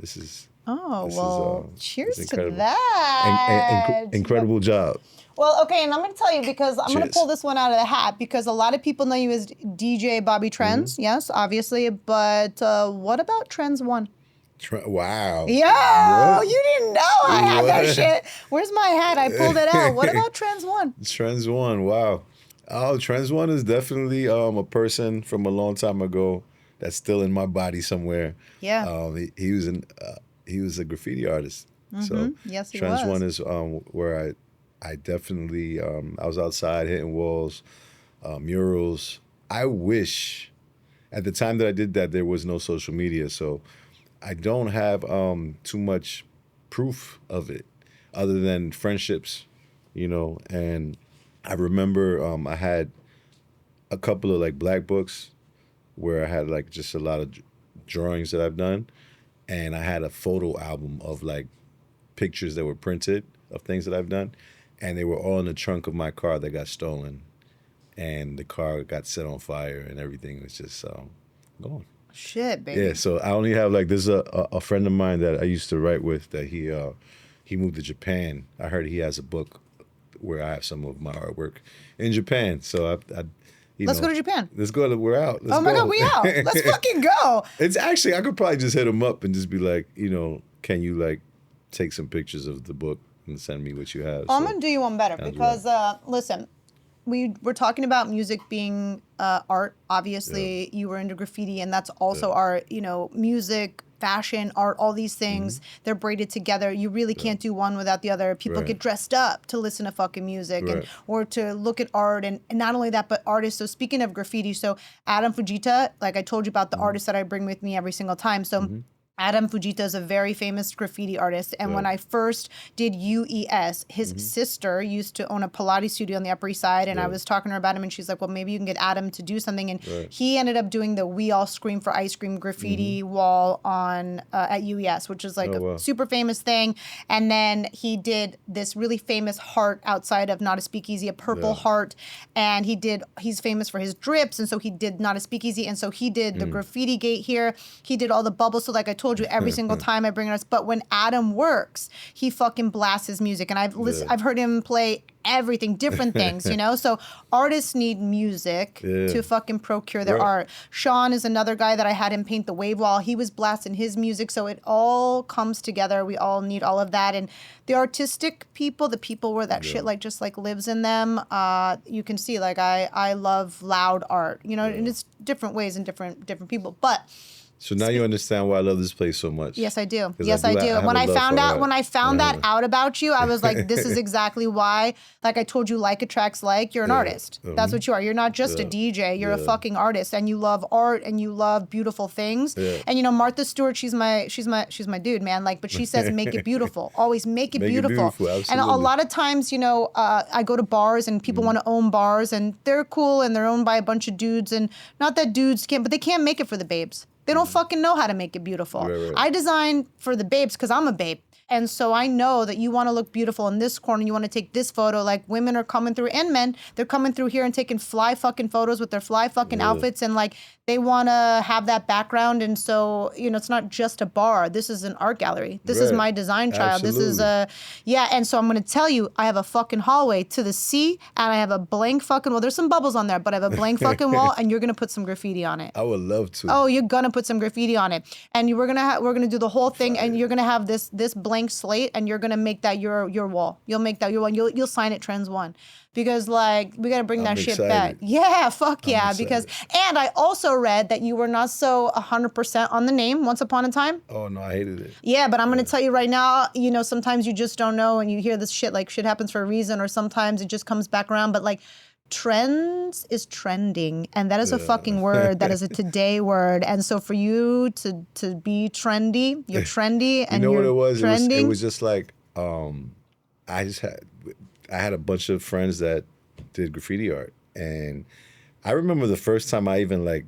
Cheers to that. Incredible job. Well, okay, and I'm going to tell you because I'm going to pull this one out of the hat because a lot of people know you as DJ Bobby Trends, yes, obviously, but what about Trends 1? Wow. Yo, what? You didn't know I had that shit. Where's my hat? I pulled it out. What about Trends 1? Trends 1, wow. Oh, Trends 1 is definitely a person from a long time ago that's still in my body somewhere. Yeah. He was a graffiti artist. So yes, he Trends was. 1 is where I definitely, I was outside hitting walls, murals. I wish at the time that I did that, there was no social media. So I don't have too much proof of it other than friendships, you know. And I remember I had a couple of like black books where I had like just a lot of drawings that I've done. And I had a photo album of like pictures that were printed of things that I've done. And they were all in the trunk of my car that got stolen. And the car got set on fire and everything was just gone. Shit, baby. Yeah, so I only have like, there's a friend of mine that I used to write with that he moved to Japan. I heard he has a book where I have some of my artwork in Japan. So Let's go to Japan. Let's go. We're out. Let's oh my go. God, we out. Let's fucking go. It's actually, I could probably just hit him up and just be like, you know, can you like take some pictures of the book and send me what you have? I'm going to do you one better because, listen, we were talking about music being art. Obviously, you were into graffiti, and that's also art. You know, music, fashion, art, all these things, they're braided together. You really can't do one without the other. People get dressed up to listen to fucking music and or to look at art. And not only that, but artists. So speaking of graffiti, so Adam Fujita, like I told you about the artist that I bring with me every single time. So Adam Fujita is a very famous graffiti artist. And when I first did UES, his sister used to own a Pilates studio on the Upper East Side. And I was talking to her about him, and she's like, well, maybe you can get Adam to do something. And he ended up doing the We All Scream for Ice Cream graffiti wall on at UES, which is like a super famous thing. And then he did this really famous heart outside of Not a Speakeasy, a purple heart. And he's famous for his drips. And so he did Not a Speakeasy. And so he did the graffiti gate here. He did all the bubbles. So like I told you, every single time I bring it up. But when Adam works, he fucking blasts his music. And I've heard him play everything, different things, you know? So artists need music to fucking procure their art. Sean is another guy that I had him paint the wave wall. He was blasting his music. So it all comes together. We all need all of that. And the artistic people, the people where that shit like just like lives in them, you can see like I love loud art, you know, and it's different ways and different people. But so now you understand why I love this place so much. Yes, I do. Yes, I do. When I found that out about you, I was like, this is exactly why. Like I told you, like attracts like. You're an artist. That's what you are. You're not just a DJ. You're a fucking artist, and you love art and you love beautiful things. And you know, Martha Stewart, she's my dude, man. Like, but she says, make it beautiful. Always make it beautiful. And a lot of times, you know, I go to bars and people want to own bars, and they're cool and they're owned by a bunch of dudes, and not that dudes can't, but they can't make it for the babes. They don't fucking know how to make it beautiful. I design for the babes because I'm a babe. And so I know that you want to look beautiful in this corner. You want to take this photo. Like women are coming through, and men, they're coming through here and taking fly fucking photos with their fly fucking outfits. And like they want to have that background. And so, you know, it's not just a bar. This is an art gallery. This is my design child. Absolutely. This is And so I'm going to tell you, I have a fucking hallway to the sea, and I have a blank fucking wall. There's some bubbles on there, but I have a blank fucking wall, and you're going to put some graffiti on it. I would love to. Oh, you're going to put some graffiti on it. And we're going to do the whole thing, and you're going to have this blank slate, and you're going to make that your wall. You'll make that your wall. You'll sign it Trends 1. Because like we got to bring that shit back. Yeah, fuck yeah. Because and I also read that you were not so 100% on the name Once Upon a Time. Oh no, I hated it. Yeah, but I'm gonna tell you right now. You know, sometimes you just don't know, and you hear this shit like shit happens for a reason, or sometimes it just comes back around. But like, trends is trending, and that is a fucking word. That is a today word. And so for you to be trendy, you're trendy, and you know you're what it was? trending. It was just like I had a bunch of friends that did graffiti art, and I remember the first time I even like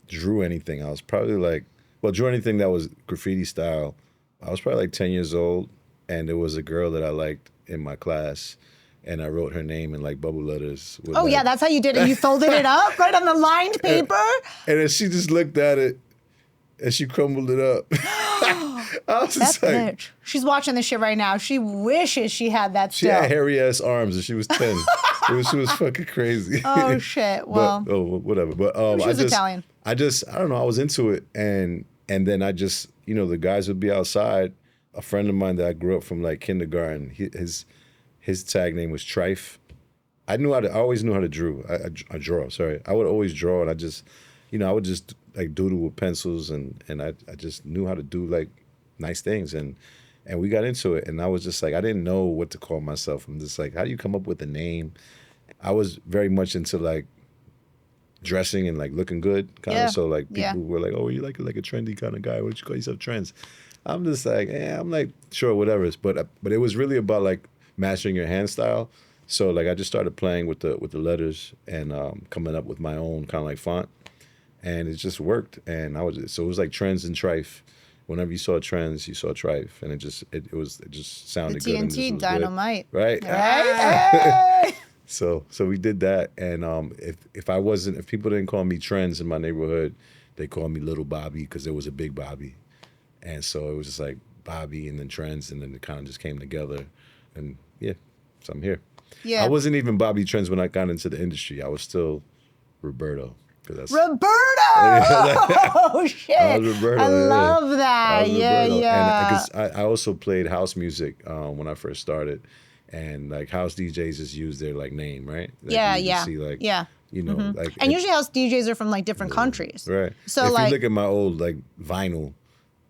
drew anything. I was probably like, drew anything that was graffiti style. I was probably like 10 years old, and there was a girl that I liked in my class, and I wrote her name in like bubble letters. Oh yeah, that's how you did it. You folded it up right on the lined paper. And then she just looked at it, and she crumbled it up. I was just like, bitch. She's watching this shit right now. She wishes she had that She had hairy ass arms, and she was 10. She was fucking crazy. Oh shit. Well. Whatever. But she was Italian. I don't know. I was into it, and then I just, you know, the guys would be outside. A friend of mine that I grew up from like kindergarten, his tag name was Trife. I always knew how to draw. Sorry, I would always draw, and I just, you know, I would just like doodle with pencils, and I just knew how to do like nice things, and we got into it, and I was just like, I didn't know what to call myself. I'm just like, how do you come up with a name? I was very much into like dressing and like looking good, kind of. So like people were like, oh, you like a trendy kind of guy? Why don't you call yourself Trends? I'm just like, I'm like, sure, whatever. But it was really about like mastering your hand style. So like I just started playing with the letters and coming up with my own kind of like font, and it just worked. And it was like Trends and Trife. Whenever you saw Trends, you saw Trife, and it just sounded the good. TNT Dynamite, right? Right. So we did that, and if people didn't call me Trends in my neighborhood, they called me Little Bobby because there was a big Bobby, and so it was just like Bobby and then Trends, and then it kind of just came together, and so I'm here. Yeah, I wasn't even Bobby Trends when I got into the industry. I was still Roberto. Roberto! Oh, shit. I was Roberto. I love that. Yeah. And because I also played house music when I first started. and like house DJs just use their like name, right? Like, Yeah, you yeah, see, like, yeah. you know, like, And usually house DJs are from like different countries. right. So if like, you look at my old like vinyl,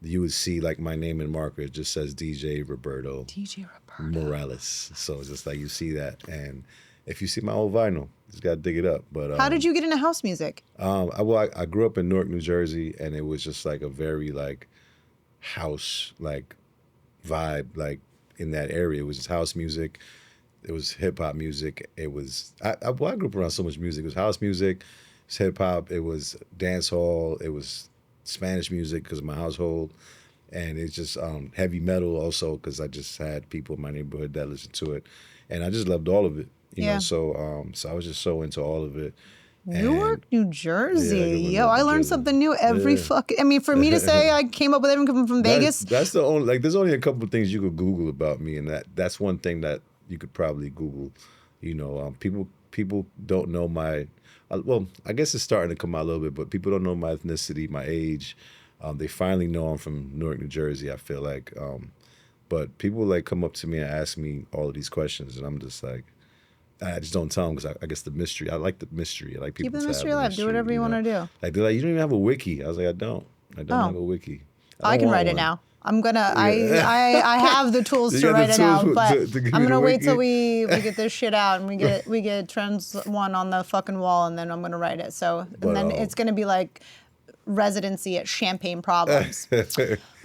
you would see like my name in marker. It just says DJ Roberto Morales. So it's just like you see that, and if you see my old vinyl, you just gotta dig it up. But how did you get into house music? I grew up in Newark, New Jersey, and it was just like a very like house like vibe like in that area. It was just house music. It was hip hop music. It was I grew up around so much music. It was house music, it was hip hop. It was dance hall. It was Spanish music because of my household, and it's just heavy metal also because I just had people in my neighborhood that listened to it, and I just loved all of it. You know, so I was just so into all of it. Newark, New Jersey. Yeah, Yo, I learned something new every fucking. I mean, for me to say I came up with everything from Vegas. That's the only like. There's only a couple of things you could Google about me, and that's one thing that you could probably Google. You know, people don't know my. Well, I guess it's starting to come out a little bit, but people don't know my ethnicity, my age. They finally know I'm from Newark, New Jersey. I feel like, but people like come up to me and ask me all of these questions, and I'm just like. I just don't tell them because I guess the mystery. I like the mystery. I like people Keep the to mystery have alive. Do whatever you want to do. Like they're like, you don't even have a wiki. I was like, I don't have a wiki. I can write it now. I'm gonna. I have the tools to write it now, but I'm gonna wait till we get this shit out and we get Trends 1 on the fucking wall, and then I'm gonna write it. So and then it's gonna be like residency at Champagne Problems.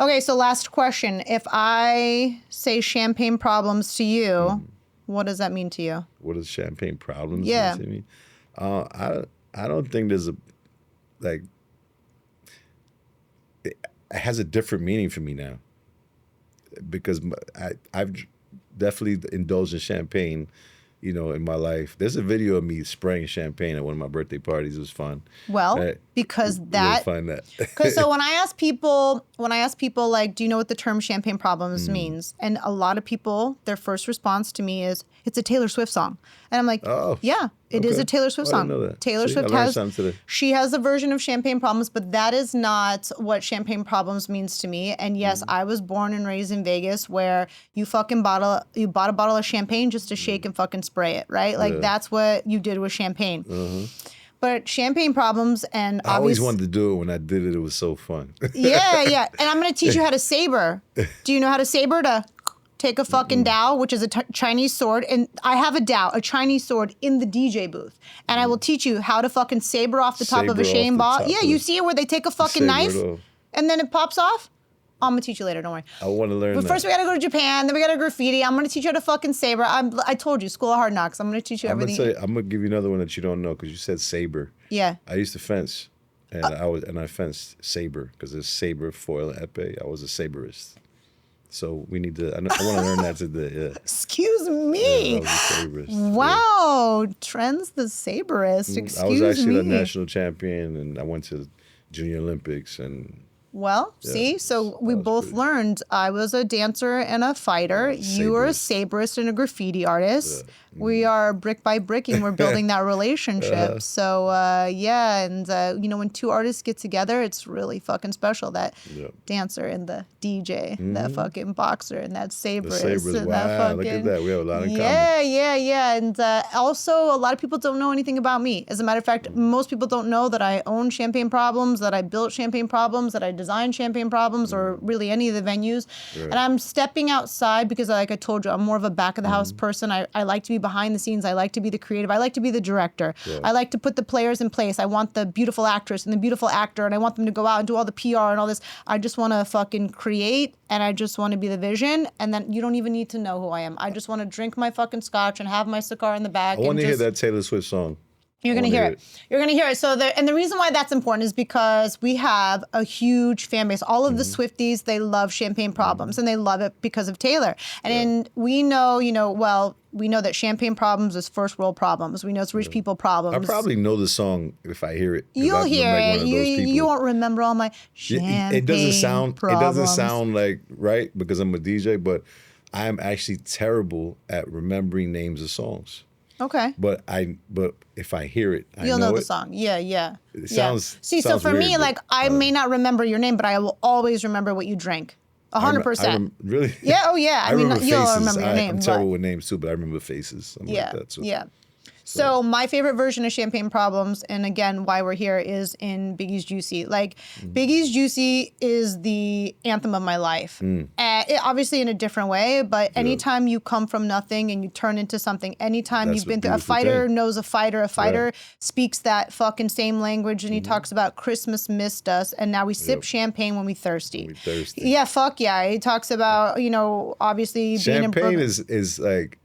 Okay, so last question. If I say Champagne Problems to you, what does that mean to you? What does Champagne Problems mean to me? I don't think there's a like. It has a different meaning for me now, because I've definitely indulged in champagne, you know, in my life. There's a video of me spraying champagne at one of my birthday parties. It was fun. Well, because that. You'll find that. Because so when I ask people like, do you know what the term Champagne Problems means? And a lot of people, their first response to me is, it's a Taylor Swift song. And I'm like, yeah, it is a Taylor Swift song. I didn't know that. Taylor Swift she has a version of Champagne Problems, but that is not what Champagne Problems means to me. And yes, I was born and raised in Vegas where you bought a bottle of champagne just to shake and fucking spray it, right? Like that's what you did with champagne. But Champagne Problems and I always wanted to do it. When I did it, it was so fun. yeah. And I'm going to teach you how to saber. Do you know how to saber? To take a fucking dao, which is a Chinese sword. And I have a dao, a Chinese sword, in the DJ booth. And I will teach you how to fucking saber off the top of a champagne bottle. Yeah, you see it where they take a fucking knife and then it pops off? I'm going to teach you later, don't worry. I want to learn But first we got to go to Japan, then we got to graffiti. I'm going to teach you how to fucking saber. I told you, School of Hard Knocks. I'm going to teach you everything. I'm going to give you another one that you don't know because you said saber. Yeah. I used to fence, and I fenced saber because there's saber, foil, and epee. I was a saberist. So we need to, I want to learn that today, yeah. Excuse me. Yeah, I was a saberist. Wow. Trends the saberist. Excuse me. I was actually a national champion, and I went to Junior Olympics, and well, see, so we both learned. I was a dancer and a fighter. You were a saberist and a graffiti artist. We are brick by brick, and we're building that relationship. So, and you know, when two artists get together, it's really fucking special. That dancer and the DJ, that fucking boxer and that saberist. And wow, that fucking, look at that. We have a lot in common. Yeah. And also, a lot of people don't know anything about me. As a matter of fact, most people don't know that I own Champagne Problems, that I built Champagne Problems, that I designed Champagne Problems, or really any of the venues. And I'm stepping outside because, like I told you, I'm more of a back of the house person. I like to be behind the scenes. I like to be the creative. I like to be the director. I like to put the players in place. I want the beautiful actress and the beautiful actor, and I want them to go out and do all the PR and all this. I just want to fucking create, and I just want to be the vision, and then you don't even need to know who I am. I just want to drink my fucking scotch and have my cigar in the back. I want to hear that Taylor Swift song. You're going to hear it. You're going to hear it. So, and the reason why that's important is because we have a huge fan base. All of the Swifties, they love Champagne Problems, and they love it because of Taylor. And we know, we know that Champagne Problems is first world problems. We know it's rich people problems. I probably know the song if I hear it. You'll hear it. You won't remember all my Champagne Problems. It doesn't sound like right because I'm a DJ, but I am actually terrible at remembering names of songs. Okay. But if I hear it, you'll know the song. Yeah. It sounds. See, sounds so for weird, me, like I may not remember your name, but I will always remember what you drank. 100%. Really? Yeah. Oh yeah. I mean, remember you'll faces. remember your name. I'm but terrible with names too, but I remember faces. Something yeah. like that. So. Yeah. So my favorite version of Champagne Problems, and again, why we're here, is in Biggie's Juicy. Like, Biggie's Juicy is the anthem of my life. Obviously in a different way, but anytime you come from nothing and you turn into something, anytime That's you've been a through, a beautiful fighter thing. knows a fighter speaks that fucking same language, and he talks about Christmas missed us, and now we sip champagne when we thirsty. We thirsty. Yeah, fuck yeah. He talks about, obviously being in Champagne Brooklyn. is like,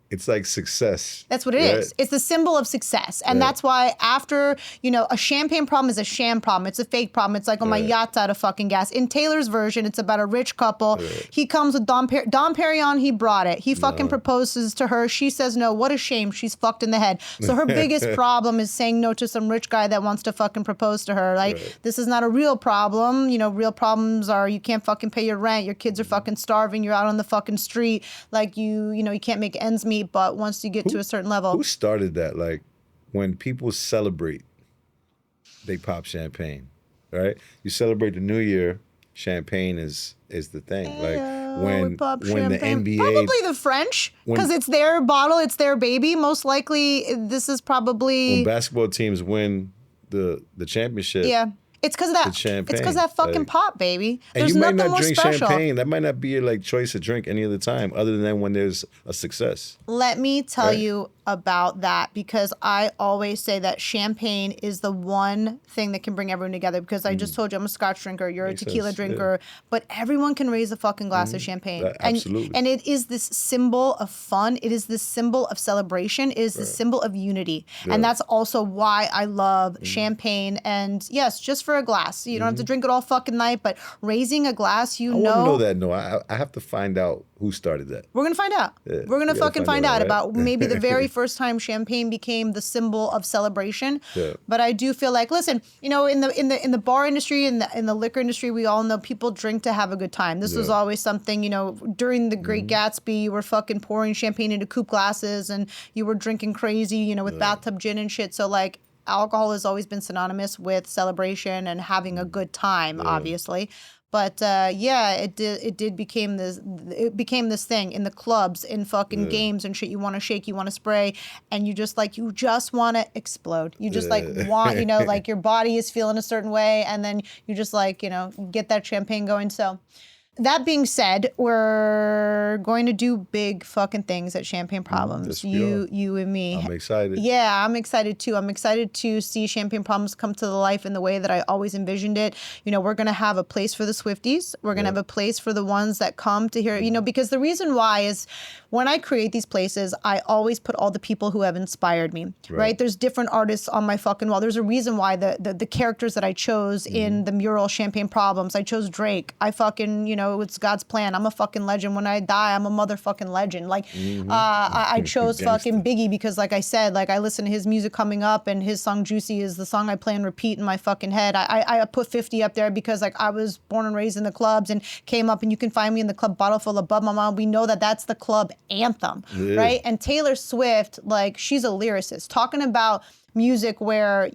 it's like success. That's what it is. It's the symbol of success. And that's why after, a champagne problem is a sham problem. It's a fake problem. It's like, my yacht's out of fucking gas. In Taylor's version, it's about a rich couple. He comes with Dom Perignon, he brought it. He fucking proposes to her. She says no. What a shame. She's fucked in the head. So her biggest problem is saying no to some rich guy that wants to fucking propose to her. Like, this is not a real problem. Real problems are you can't fucking pay your rent. Your kids are fucking starving. You're out on the fucking street. Like, you can't make ends meet. But once you get to a certain level. Who started that? Like, when people celebrate, they pop champagne, right? You celebrate the New Year, champagne is the thing. Like, when the NBA, probably the French, because it's their bottle, it's their baby. Most likely, this is probably when basketball teams win the championship. Yeah. It's because of that. Champagne. It's because that fucking pop, baby. And There's you might nothing not more drink special. champagne. That might not be your choice to drink any other time, other than when there's a success. Let me tell you about that, because I always say that champagne is the one thing that can bring everyone together, because I just told you I'm a scotch drinker, you're Makes a tequila sense, drinker, but everyone can raise a fucking glass of champagne. Absolutely. And it is this symbol of fun. It is this symbol of celebration. It is this symbol of unity. And that's also why I love champagne. And yes, just for a glass. You don't have to drink it all fucking night, but raising a glass, I want to know that. No, I have to find out who started that. We're going to find out. Yeah, We're going to fucking find out right? about maybe the very first time champagne became the symbol of celebration. Yeah. But I do feel like, listen, in the bar industry, in the liquor industry, we all know people drink to have a good time. This was always something, during the Great Gatsby, you were fucking pouring champagne into coupe glasses and you were drinking crazy, with bathtub gin and shit. So like, alcohol has always been synonymous with celebration and having a good time, obviously. But it became this thing in the clubs, in fucking games and shit. You want to shake, you want to spray, and you just want to explode. You just want, like your body is feeling a certain way, and then you just get that champagne going. So that being said, we're going to do big fucking things at Champagne Problems. You and me. I'm excited. Yeah, I'm excited too. I'm excited to see Champagne Problems come to the life in the way that I always envisioned it. We're going to have a place for the Swifties. We're going to have a place for the ones that come to hear, because the reason why is when I create these places, I always put all the people who have inspired me, right? There's different artists on my fucking wall. There's a reason why the characters that I chose in the mural Champagne Problems, I chose Drake. I fucking, it's God's plan. I'm a fucking legend. When I die, I'm a motherfucking legend. Like, I chose fucking Biggie because, like I said, like I listen to his music coming up, and his song Juicy is the song I play and repeat in my fucking head. I put 50 up there because like I was born and raised in the clubs and came up, and you can find me in the club Bottle Full of Bub Mama. We know that that's the club anthem, right? And Taylor Swift, like, she's a lyricist talking about music where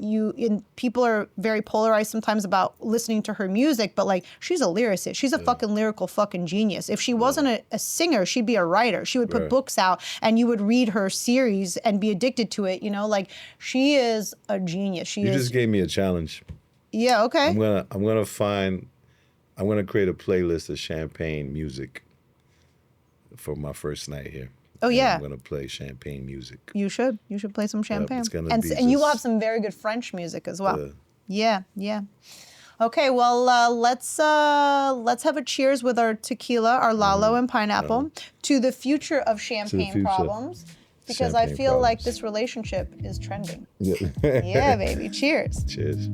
people are very polarized sometimes about listening to her music, but like she's a lyricist. She's a fucking lyrical fucking genius. If she wasn't a singer, she'd be a writer. She would put books out and you would read her series and be addicted to it. Like she is a genius. You just gave me a challenge. Yeah, okay. I'm gonna create a playlist of champagne music for my first night here. Oh, yeah. I'm going to play champagne music. You should play some champagne. It's gonna and be you will have some very good French music as well. Yeah. Okay, well, let's have a cheers with our tequila, our Lalo and pineapple, to the future of Champagne Problems, because I feel like this relationship is trending. Yeah, baby. Cheers. Cheers.